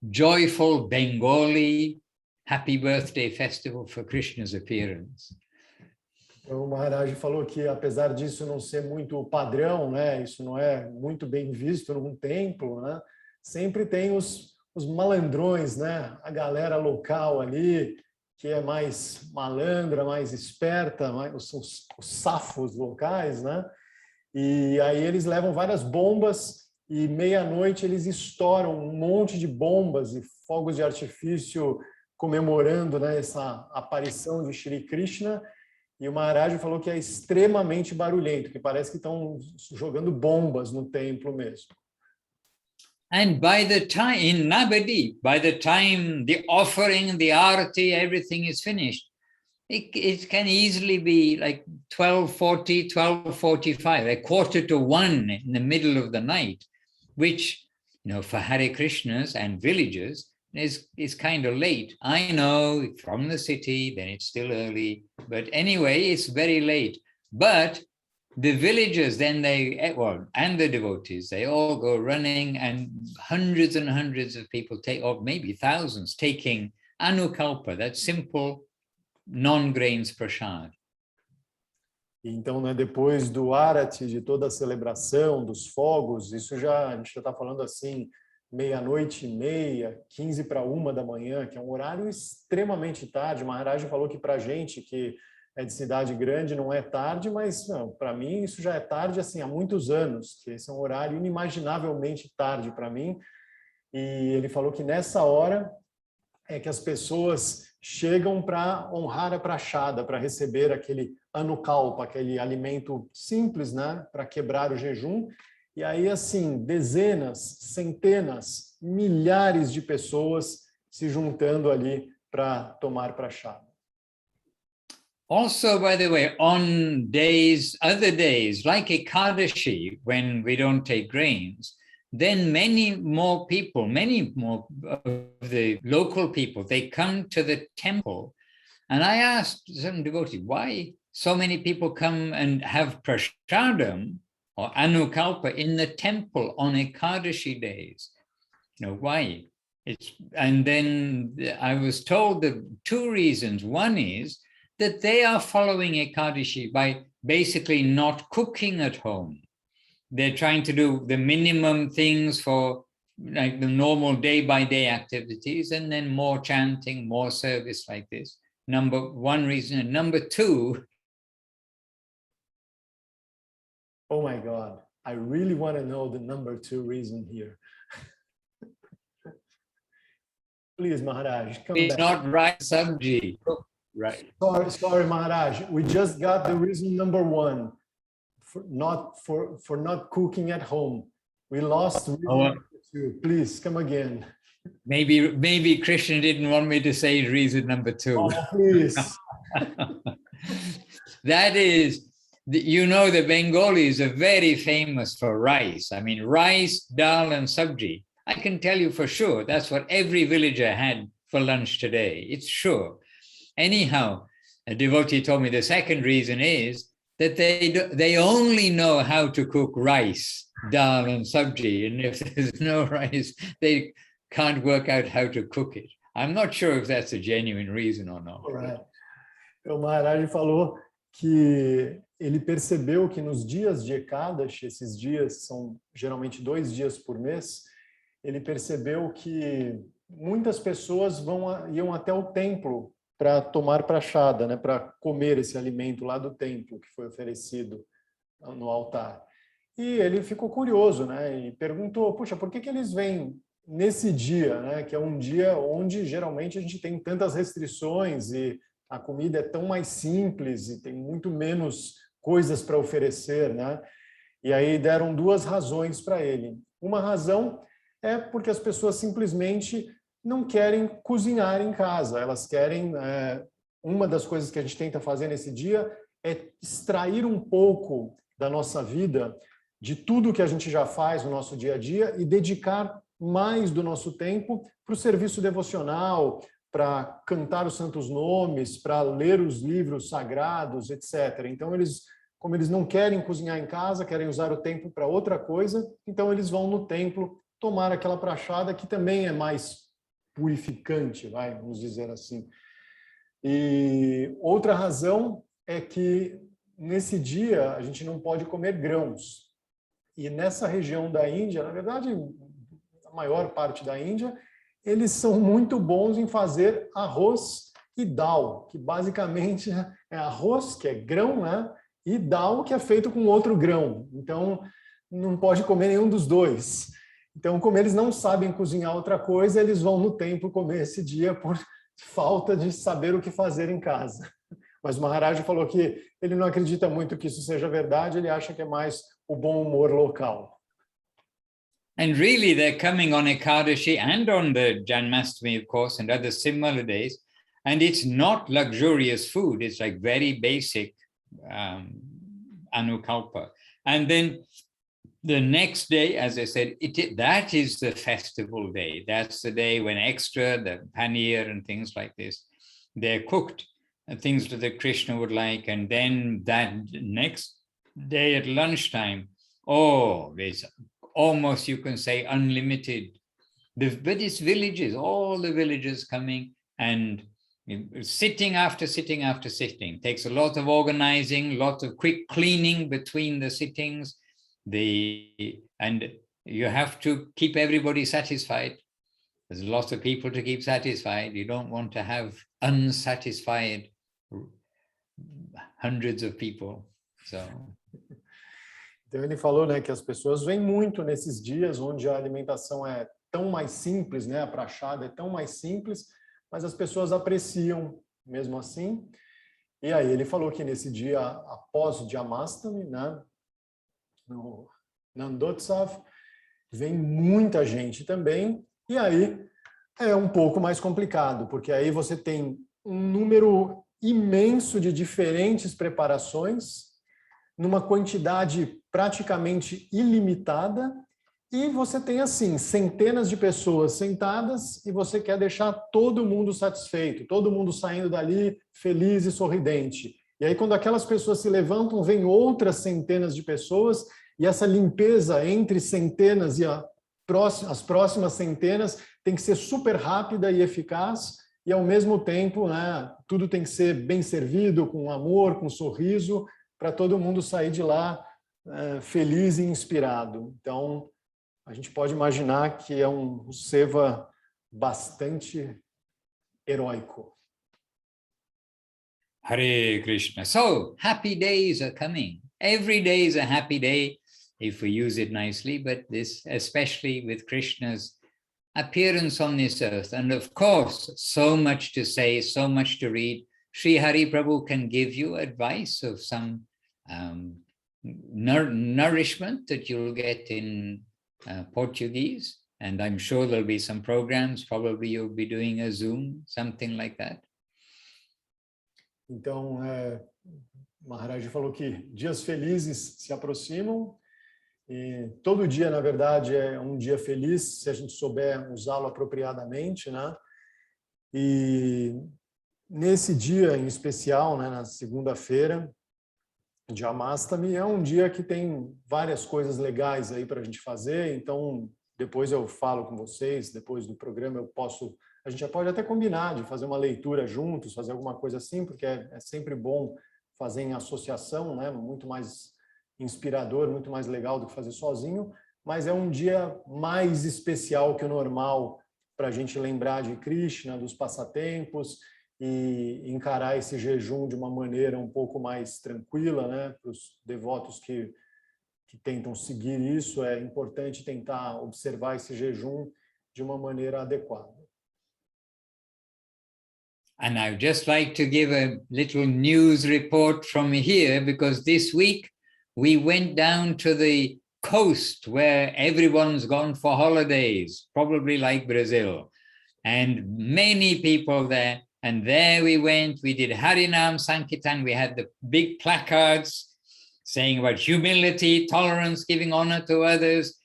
joyful Bengali happy birthday festival for Krishna's appearance. O Maharaj falou que, apesar disso não ser muito padrão, né, isso não é muito bem visto num templo, né, sempre tem os malandrões, né, a galera local ali, que é mais malandra, mais esperta, os safos locais, né, e aí eles levam várias bombas e meia-noite eles estouram um monte de bombas e fogos de artifício comemorando, né, essa aparição de Shri Krishna. E o Maharaj falou que é extremamente barulhento, que parece que estão jogando bombas no templo mesmo. And by the time, in Navadip, by the time the offering, the arati, everything is finished, it can easily be like 12:40, 12:45, a quarter to 1 in the middle of the night, which, you know, for Hare Krishnas and villagers is kind of late. I know from the city, then it's still early, but anyway, it's very late. But the villagers, then and the devotees, they all go running, and hundreds of people take, or maybe thousands, taking anukalpa, that simple non-grains prasad. Então, né, depois do Arati, de toda a celebração, dos fogos, a gente já está falando assim, 00:30, 12:45 da manhã, que é um horário extremamente tarde. Maharaj falou que para a gente que é de cidade grande não é tarde, mas para mim isso já é tarde assim, há muitos anos, que esse é um horário inimaginavelmente tarde para mim. E ele falou que nessa hora é que as pessoas chegam para honrar a prachada, para receber aquele anukalpa, aquele alimento simples, né, para quebrar o jejum. E aí, assim, dezenas, centenas, milhares de pessoas se juntando ali para tomar prachada. Also, by the way, on other days, like Ekadashi, when we don't take grains, then many more of the local people, they come to the temple. And I asked some devotees, why so many people come and have prashadam or anukalpa in the temple on Ekadashi days? You know, why? And then I was told that 2 reasons. One is that they are following Ekadashi by basically not cooking at home. They're trying to do the minimum things for like the normal day-by-day activities, and then more chanting, more service like this. Number 1 reason. And number 2. Oh my God, I really want to know the number 2 reason here. Please, Maharaj, come back. It's not right, Sabji. Right. Sorry, Maharaj. We just got the reason number 1 for not cooking at home. We lost reason number 2. Please come again. Maybe Krishna didn't want me to say reason number 2. Oh, please. That is, you know, the Bengalis are very famous for rice. I mean, rice, dal, and sabji. I can tell you for sure that's what every villager had for lunch today. It's sure. Anyhow, a devotee told me the second reason is that they only know how to cook rice, dal, and sabji. And if there's no rice, they can't work out how to cook it. I'm not sure if that's a genuine reason or not. Right. O Maharaj falou que ele percebeu que nos dias de Ekadashi, esses dias são geralmente 2 dias por mês, ele percebeu que muitas pessoas iam até o templo para tomar prachada, né, para comer esse alimento lá do templo que foi oferecido no altar. E ele ficou curioso, né, e perguntou, puxa, por que eles vêm nesse dia, né, que é um dia onde geralmente a gente tem tantas restrições e a comida é tão mais simples e tem muito menos coisas para oferecer, né? E aí deram 2 razões para ele. Uma razão é porque as pessoas simplesmente não querem cozinhar em casa. Elas querem... uma das coisas que a gente tenta fazer nesse dia é extrair um pouco da nossa vida, de tudo que a gente já faz no nosso dia a dia e dedicar mais do nosso tempo para o serviço devocional, para cantar os santos nomes, para ler os livros sagrados, etc. Então, como eles não querem cozinhar em casa, querem usar o tempo para outra coisa, então eles vão no templo tomar aquela prachada que também é mais purificante, vamos dizer assim. E outra razão é que nesse dia a gente não pode comer grãos. E nessa região da Índia, na verdade, a maior parte da Índia, eles são muito bons em fazer arroz e dal, que basicamente é arroz, que é grão, né? E dal, que é feito com outro grão. Então, não pode comer nenhum dos dois. Então, como eles não sabem cozinhar outra coisa, eles vão no templo comer esse dia por falta de saber o que fazer em casa. Mas o Maharaj falou que ele não acredita muito que isso seja verdade, ele acha que é mais o bom humor local. And really, they're coming on Ekadashi and on the Janmashtami, of course, and other similar days. And it's not luxurious food. It's like very basic Anukalpa. And then the next day, as I said, that is the festival day. That's the day when extra, the paneer and things like this, they're cooked, and things that Krishna would like. And then that next day at lunchtime, there's almost, you can say, unlimited. But it's villages, all the villages coming and sitting after sitting after sitting. Takes a lot of organizing, lot of quick cleaning between the sittings. And you have to keep everybody satisfied. There's a lot of people to keep satisfied. You don't want to have unsatisfied hundreds of people. So. Então ele falou, né, que as pessoas vêm muito nesses dias onde a alimentação é tão mais simples, né, a prachada é tão mais simples, mas as pessoas apreciam mesmo assim. E aí ele falou que nesse dia após o Janmashtami, né, no Nandotsav, vem muita gente também, e aí é um pouco mais complicado, porque aí você tem um número imenso de diferentes preparações, numa quantidade praticamente ilimitada, e você tem, assim, centenas de pessoas sentadas e você quer deixar todo mundo satisfeito, todo mundo saindo dali feliz e sorridente. E aí, quando aquelas pessoas se levantam, vem outras centenas de pessoas, e essa limpeza entre centenas e as próximas centenas tem que ser super rápida e eficaz, e ao mesmo tempo, né, tudo tem que ser bem servido, com amor, com sorriso, para todo mundo sair de lá feliz e inspirado. Então, a gente pode imaginar que é um seva bastante heróico. Hare Krishna. So, happy days are coming. Every day is a happy day if we use it nicely, but this, especially with Krishna's appearance on this earth. And of course, so much to say, so much to read. Sri Hari Prabhu can give you advice of some nourishment that you'll get in Portuguese. And I'm sure there'll be some programs, probably you'll be doing a Zoom, something like that. Então, Maharaj falou que dias felizes se aproximam, e todo dia, na verdade, é um dia feliz, se a gente souber usá-lo apropriadamente, né? E nesse dia em especial, né, na segunda-feira, Janmashtami, é um dia que tem várias coisas legais aí para a gente fazer, então depois eu falo com vocês, depois do programa a gente já pode até combinar de fazer uma leitura juntos, fazer alguma coisa assim, porque é sempre bom fazer em associação, né? Muito mais inspirador, muito mais legal do que fazer sozinho, mas é um dia mais especial que o normal para a gente lembrar de Krishna, dos passatempos, e encarar esse jejum de uma maneira um pouco mais tranquila, né? Para os devotos que tentam seguir isso, é importante tentar observar esse jejum de uma maneira adequada. And I'd just like to give a little news report from here, because this week we went down to the coast where everyone's gone for holidays, probably like Brazil, and many people there. And there we went, we did Harinam Sankirtan, we had the big placards saying about humility, tolerance, giving honor to others,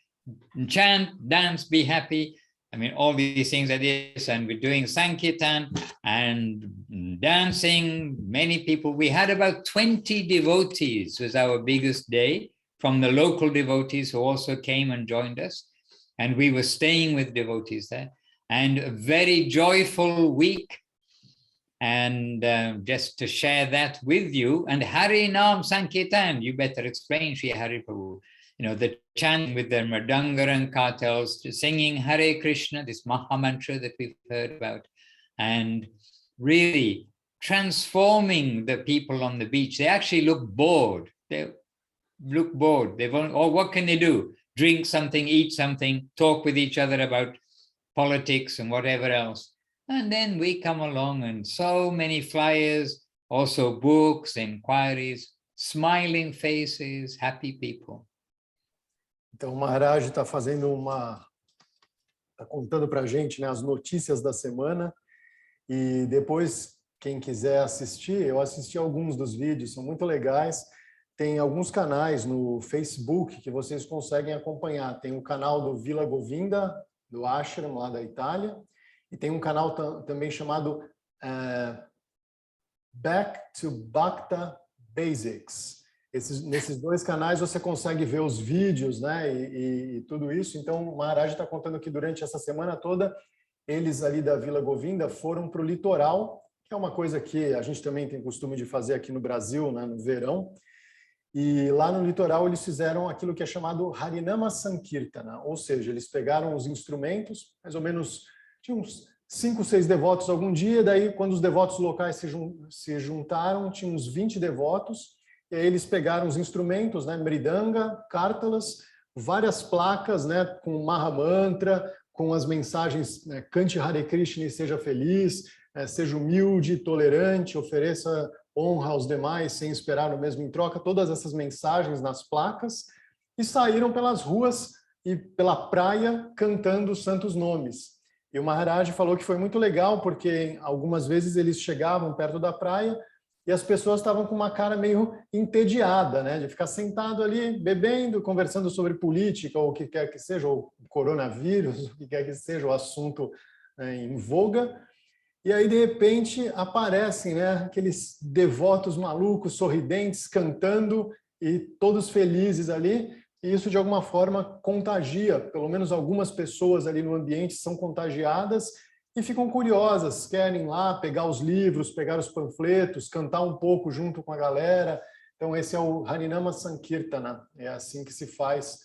chant, dance, be happy. I mean, all these things are this, and we're doing Sankirtan and dancing, many people. We had about 20 devotees, was our biggest day, from the local devotees who also came and joined us. And we were staying with devotees there. And a very joyful week. And just to share that with you, and Hari Nam Sankirtan, you better explain, Sri Hari Prabhu. You know, the chanting with the mridanga and kartals, singing Hare Krishna, this Maha Mantra that we've heard about, and really transforming the people on the beach. They actually look bored. They look bored. They won't, or what can they do? Drink something, eat something, talk with each other about politics and whatever else. And then we come along and so many flyers, also books, inquiries, smiling faces, happy people. Então, o Maharaj está contando para a gente, né, as notícias da semana, e depois, quem quiser assistir, eu assisti alguns dos vídeos, são muito legais. Tem alguns canais no Facebook que vocês conseguem acompanhar. Tem o canal do Vila Govinda, do Ashram, lá da Itália, e tem um canal também chamado Back to Bhakta Basics. Nesses dois canais você consegue ver os vídeos, né, e tudo isso. Então, o Maharaj está contando que durante essa semana toda, eles ali da Vila Govinda foram para o litoral, que é uma coisa que a gente também tem costume de fazer aqui no Brasil, né, no verão. E lá no litoral eles fizeram aquilo que é chamado Harinama Sankirtana, ou seja, eles pegaram os instrumentos, mais ou menos, tinha uns 5, 6 devotos algum dia, daí quando os devotos locais se juntaram, tinha uns 20 devotos, e aí eles pegaram os instrumentos, né, mridanga, kartalas, várias placas, né, com Mahamantra, com as mensagens, né, cante Hare Krishna e seja feliz, seja humilde, tolerante, ofereça honra aos demais sem esperar o mesmo em troca, todas essas mensagens nas placas, e saíram pelas ruas e pela praia cantando os santos nomes. E o Maharaj falou que foi muito legal, porque algumas vezes eles chegavam perto da praia e as pessoas estavam com uma cara meio entediada, né, de ficar sentado ali, bebendo, conversando sobre política, ou o que quer que seja, ou coronavírus, o que quer que seja o assunto em voga. E aí, de repente, aparecem, né, aqueles devotos malucos, sorridentes, cantando e todos felizes ali. E isso, de alguma forma, contagia. Pelo menos algumas pessoas ali no ambiente são contagiadas e ficam curiosas, querem lá pegar os livros, pegar os panfletos, cantar um pouco junto com a galera. Então, esse é o Harinama Sankirtana. É assim que se faz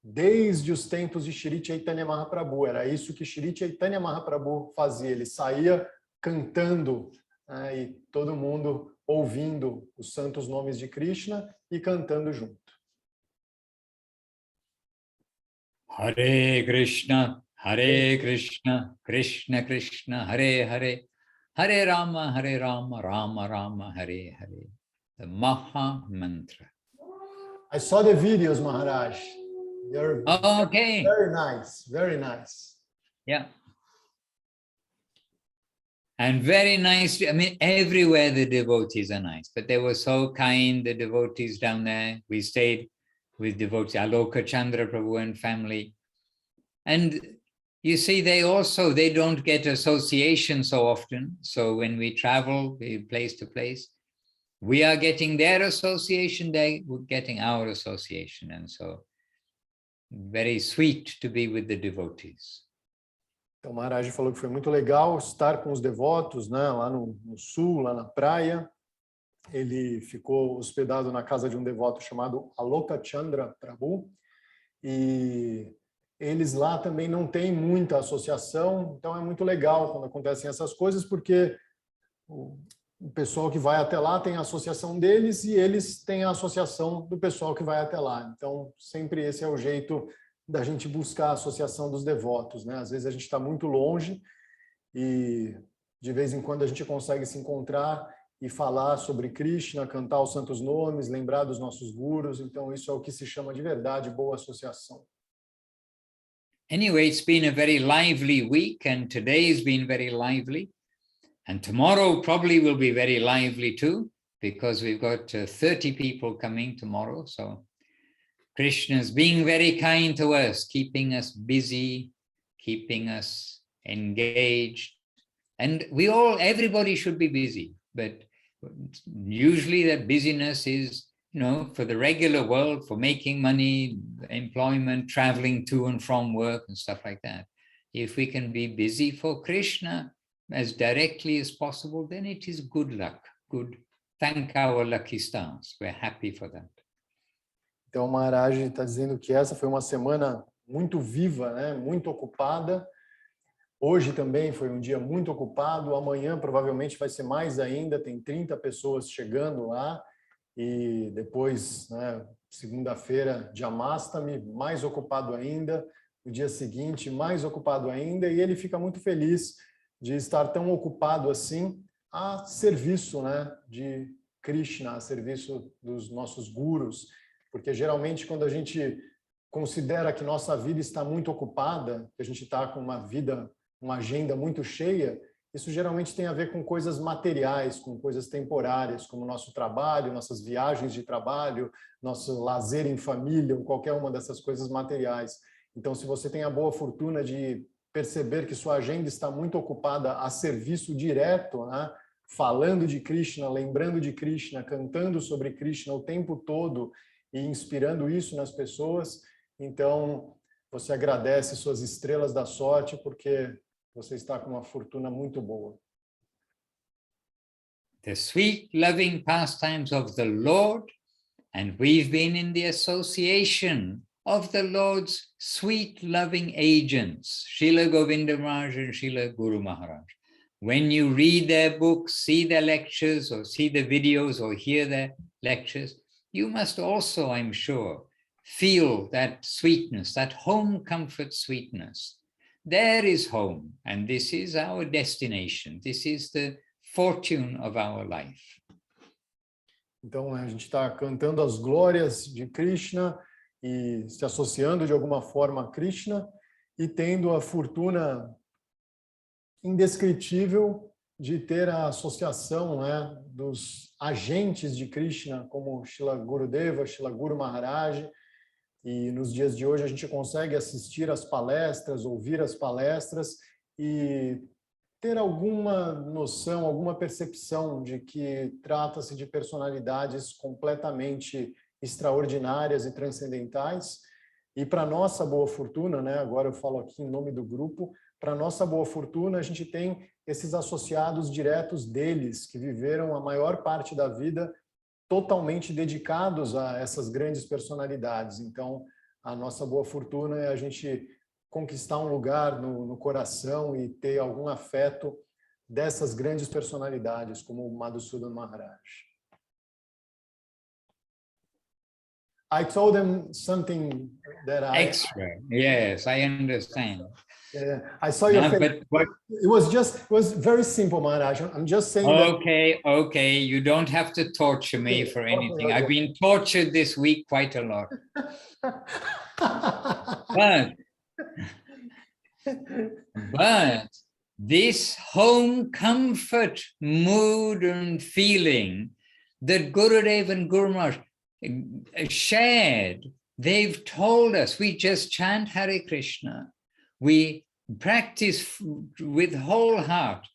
desde os tempos de Shri Chaitanya Mahaprabhu. Era isso que Shri Chaitanya Mahaprabhu fazia. Ele saía cantando, né, e todo mundo ouvindo os santos nomes de Krishna e cantando junto. Hare Krishna, Krishna Krishna, Hare Hare, Hare Rama, Rama Rama, Hare Hare. The Maha Mantra. I saw the videos, Maharaj. They're okay. Very nice, very nice. Yeah. And very nice. I mean, everywhere the devotees are nice, but they were so kind, the devotees down there. We stayed with devotees, Aloka Chandra Prabhu and family. And you see, they don't get association so often. So when we travel place to place, we are getting their association, they were getting our association. And so very sweet to be with the devotees. Então, o Maharaj falou que foi muito legal estar com os devotos, né, lá no sul, lá na praia. Ele ficou hospedado na casa de um devoto chamado Aloka Chandra Prabhu, e eles lá também não têm muita associação, então é muito legal quando acontecem essas coisas, porque o pessoal que vai até lá tem a associação deles e eles têm a associação do pessoal que vai até lá. Então, sempre esse é o jeito da gente buscar a associação dos devotos, né? Às vezes a gente está muito longe e de vez em quando a gente consegue se encontrar e falar sobre Krishna, cantar os santos nomes, lembrar dos nossos gurus. Então isso é o que se chama de verdade boa associação. Anyway, it's been a very lively week, and today's been very lively, and tomorrow probably will be very lively too, because we've got 30 people coming tomorrow. So Krishna's being very kind to us, keeping us busy, keeping us engaged. And everybody should be busy, but usually that busyness is, for the regular world, for making money, employment, traveling to and from work and stuff like that. If we can be busy for Krishna, as directly as possible, then it is good luck. Good. Thank our lucky stars. We're happy for that. Então, Maharaj está dizendo que essa foi uma semana muito viva, né? Muito ocupada. Hoje também foi um dia muito ocupado. Amanhã provavelmente vai ser mais ainda. Tem 30 pessoas chegando lá. E depois, né, segunda-feira, Jamastami, mais ocupado ainda. No dia seguinte, mais ocupado ainda. E ele fica muito feliz de estar tão ocupado assim a serviço, né, de Krishna, a serviço dos nossos gurus. Porque geralmente quando a gente considera que nossa vida está muito ocupada, que a gente está com uma agenda muito cheia, isso geralmente tem a ver com coisas materiais, com coisas temporárias, como nosso trabalho, nossas viagens de trabalho, nosso lazer em família, ou qualquer uma dessas coisas materiais. Então, se você tem a boa fortuna de perceber que sua agenda está muito ocupada a serviço direto, né? Falando de Krishna, lembrando de Krishna, cantando sobre Krishna o tempo todo e inspirando isso nas pessoas, então você agradece suas estrelas da sorte porque você está com uma fortuna muito boa. The sweet, loving pastimes of the Lord, and we've been in the association of the Lord's sweet, loving agents, Srila Govinda Maharaj and Srila Guru Maharaj. When you read their books, see their lectures, or see the videos, or hear their lectures, you must also, I'm sure, feel that sweetness, that home comfort sweetness. There is home, and this is our destination. This is the fortune of our life. Então, a gente está cantando as glórias de Krishna e se associando de alguma forma a Krishna e tendo a fortuna indescritível de ter a associação, né, dos agentes de Krishna, como Srila Gurudeva, Srila Guru Maharaj. E nos dias de hoje a gente consegue assistir às palestras, ouvir as palestras e ter alguma noção, alguma percepção de que trata-se de personalidades completamente extraordinárias e transcendentais. E para nossa boa fortuna, né, agora eu falo aqui em nome do grupo, para nossa boa fortuna a gente tem esses associados diretos deles, que viveram a maior parte da vida totalmente dedicados a essas grandes personalidades. Então, a nossa boa fortuna é a gente conquistar um lugar no coração e ter algum afeto dessas grandes personalidades, como o Madhusudan Maharaj. I told them something that Extra, yes, I understand. I saw your face. It was very simple, Maharaj. I'm just saying Okay, you don't have to torture me for anything. I've been tortured this week quite a lot. But this home comfort mood and feeling that Gurudev and Guru Maharaj shared, they've told us, we just chant Hare Krishna. We practice with whole heart,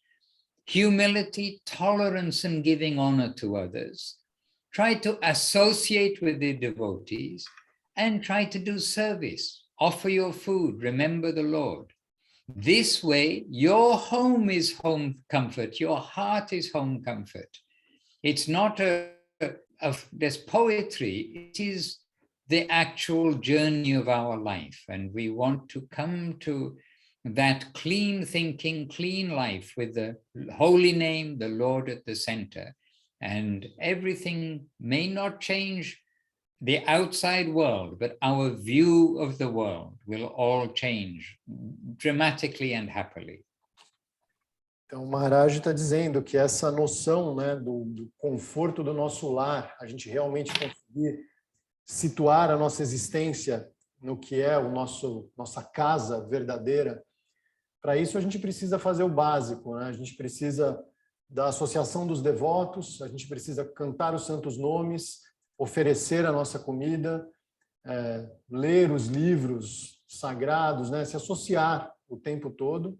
humility, tolerance, and giving honor to others. Try to associate with the devotees and try to do service. Offer your food, remember the Lord. This way, your home is home comfort, your heart is home comfort. It's not there's poetry, it is the actual journey of our life. And we want to come to that clean thinking, clean life with the holy name, the Lord at the center. And everything may not change the outside world, but our view of the world will all change dramatically and happily. Então, o Maharaj está dizendo que essa noção, né, do conforto do nosso lar, a gente realmente conseguir situar a nossa existência no que é nossa casa verdadeira, para isso a gente precisa fazer o básico, né? A gente precisa da associação dos devotos, a gente precisa cantar os santos nomes, oferecer a nossa comida, ler os livros sagrados, né? Se associar o tempo todo.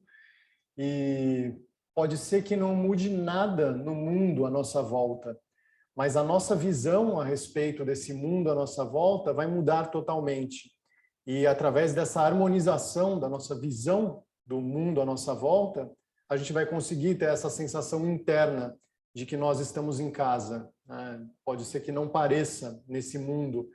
E pode ser que não mude nada no mundo à nossa volta, mas a nossa visão a respeito desse mundo à nossa volta vai mudar totalmente. E através dessa harmonização da nossa visão do mundo à nossa volta, a gente vai conseguir ter essa sensação interna de que nós estamos em casa. Pode ser que não pareça nesse mundo,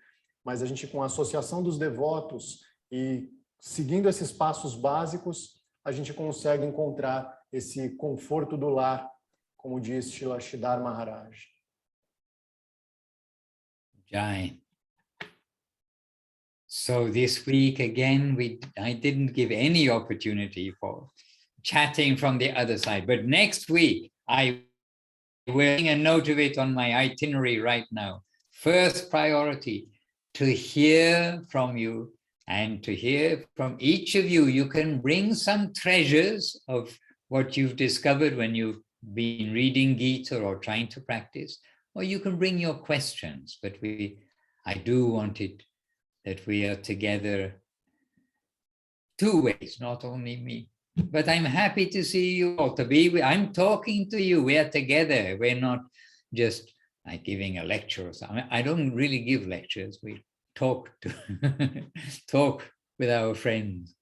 mas a gente, com a associação dos devotos e seguindo esses passos básicos, a gente consegue encontrar esse conforto do lar, como diz Srila Sridhar Maharaj. Jai. So this week again, I didn't give any opportunity for chatting from the other side, but next week I will bring a note of it on my itinerary right now. First priority, to hear from you and to hear from each of you. You can bring some treasures of what you've discovered when you've been reading Gita or trying to practice, or you can bring your questions, but I do want it that we are together two ways, not only me. But I'm happy to see you all, I'm talking to you, we are together. We're not just like giving a lecture or something. I don't really give lectures, we talk with our friends.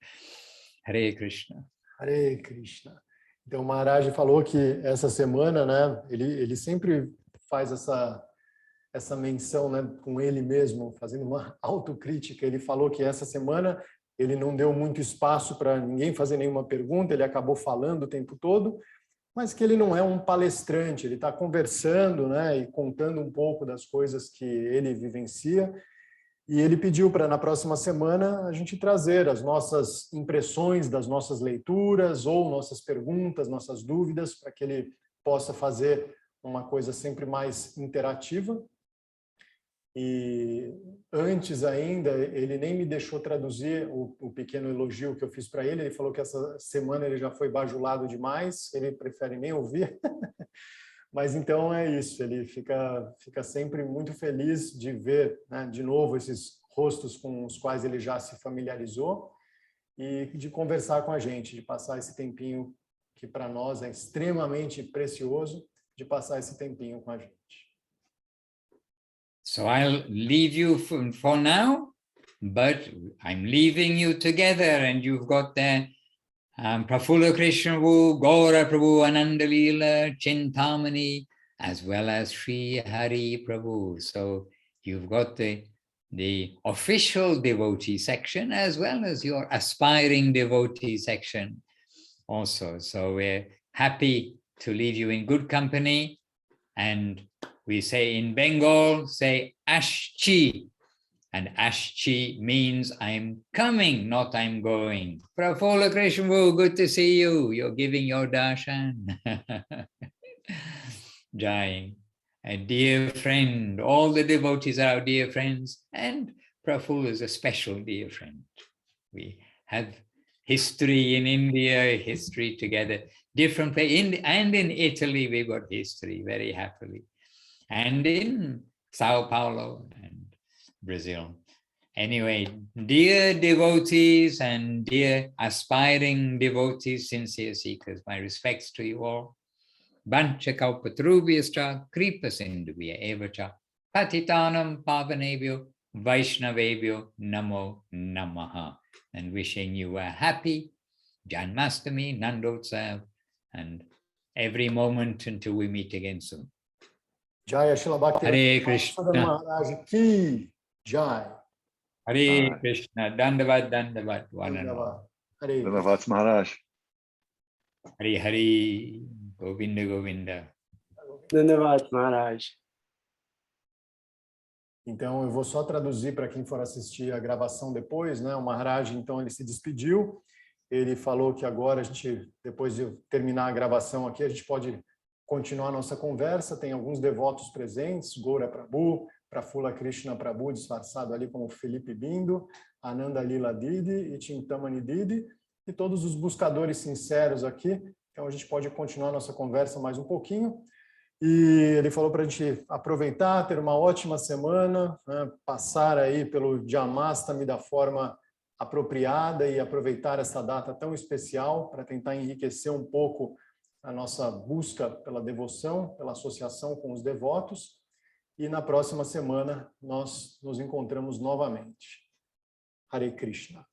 Hare Krishna. Hare Krishna. Então, o Maharaj falou que essa semana, né, ele sempre faz essa menção, né, com ele mesmo, fazendo uma autocrítica. Ele falou que essa semana ele não deu muito espaço para ninguém fazer nenhuma pergunta, ele acabou falando o tempo todo, mas que ele não é um palestrante, ele está conversando, né, e contando um pouco das coisas que ele vivencia, e ele pediu para, na próxima semana, a gente trazer as nossas impressões das nossas leituras, ou nossas perguntas, nossas dúvidas, para que ele possa fazer uma coisa sempre mais interativa. E antes ainda, ele nem me deixou traduzir o pequeno elogio que eu fiz para ele. Ele falou que essa semana ele já foi bajulado demais, ele prefere nem ouvir. Mas então é isso, ele fica sempre muito feliz de ver, né, de novo esses rostos com os quais ele já se familiarizou e de conversar com a gente, de passar esse tempinho que para nós é extremamente precioso, de passar esse tempinho com a gente. So I'll leave you for now, but I'm leaving you together, and you've got there Prafulla Krishna Prabhu, Gaura Prabhu, Ananda Leela, Chintamani, as well as Sri Hari Prabhu. So you've got the official devotee section as well as your aspiring devotee section also. So we're happy to leave you in good company, and we say in Bengal, say Ashchi, and Ashchi means I'm coming, not I'm going. Prafulla Krishna, good to see you. You're giving your darshan. Jai. A dear friend, all the devotees are our dear friends, and Prafulla is a special dear friend. We have history in India, history together, different place, and in Italy we got history very happily, and in Sao Paulo and Brazil. Anyway, dear devotees and dear aspiring devotees, sincere seekers, my respects to you all. Vancha kalpatarubhyascha kripa sindhubhya evacha patitanam pavanebhyo vaishnavebhyo namo namaha. And wishing you a happy Janmashtami, Nandotsav, and every moment until we meet again soon. Jai Srila Bhakti Hare Krishna. Maharaj ki Jai. Hare Krishna. Dandavad, Dandavad. One and all. Hare Dandavad Maharaj. Hare Hare. Govinda Govinda. Dandavad Maharaj. Então, eu vou só traduzir para quem for assistir a gravação depois, né? O Maharaj, então, ele se despediu. Ele falou que agora a gente, depois de terminar a gravação aqui, a gente pode continuar a nossa conversa. Tem alguns devotos presentes, Gaura Prabhu, Prafulla Krishna Prabhu, disfarçado ali como Felipe Bindo, Ananda Lila Didi e Chintamani Didi, e todos os buscadores sinceros aqui. Então, a gente pode continuar a nossa conversa mais um pouquinho. E ele falou para a gente aproveitar, ter uma ótima semana, né, passar aí pelo Janmashtami da forma apropriada e aproveitar essa data tão especial para tentar enriquecer um pouco a nossa busca pela devoção, pela associação com os devotos. E na próxima semana nós nos encontramos novamente. Hare Krishna.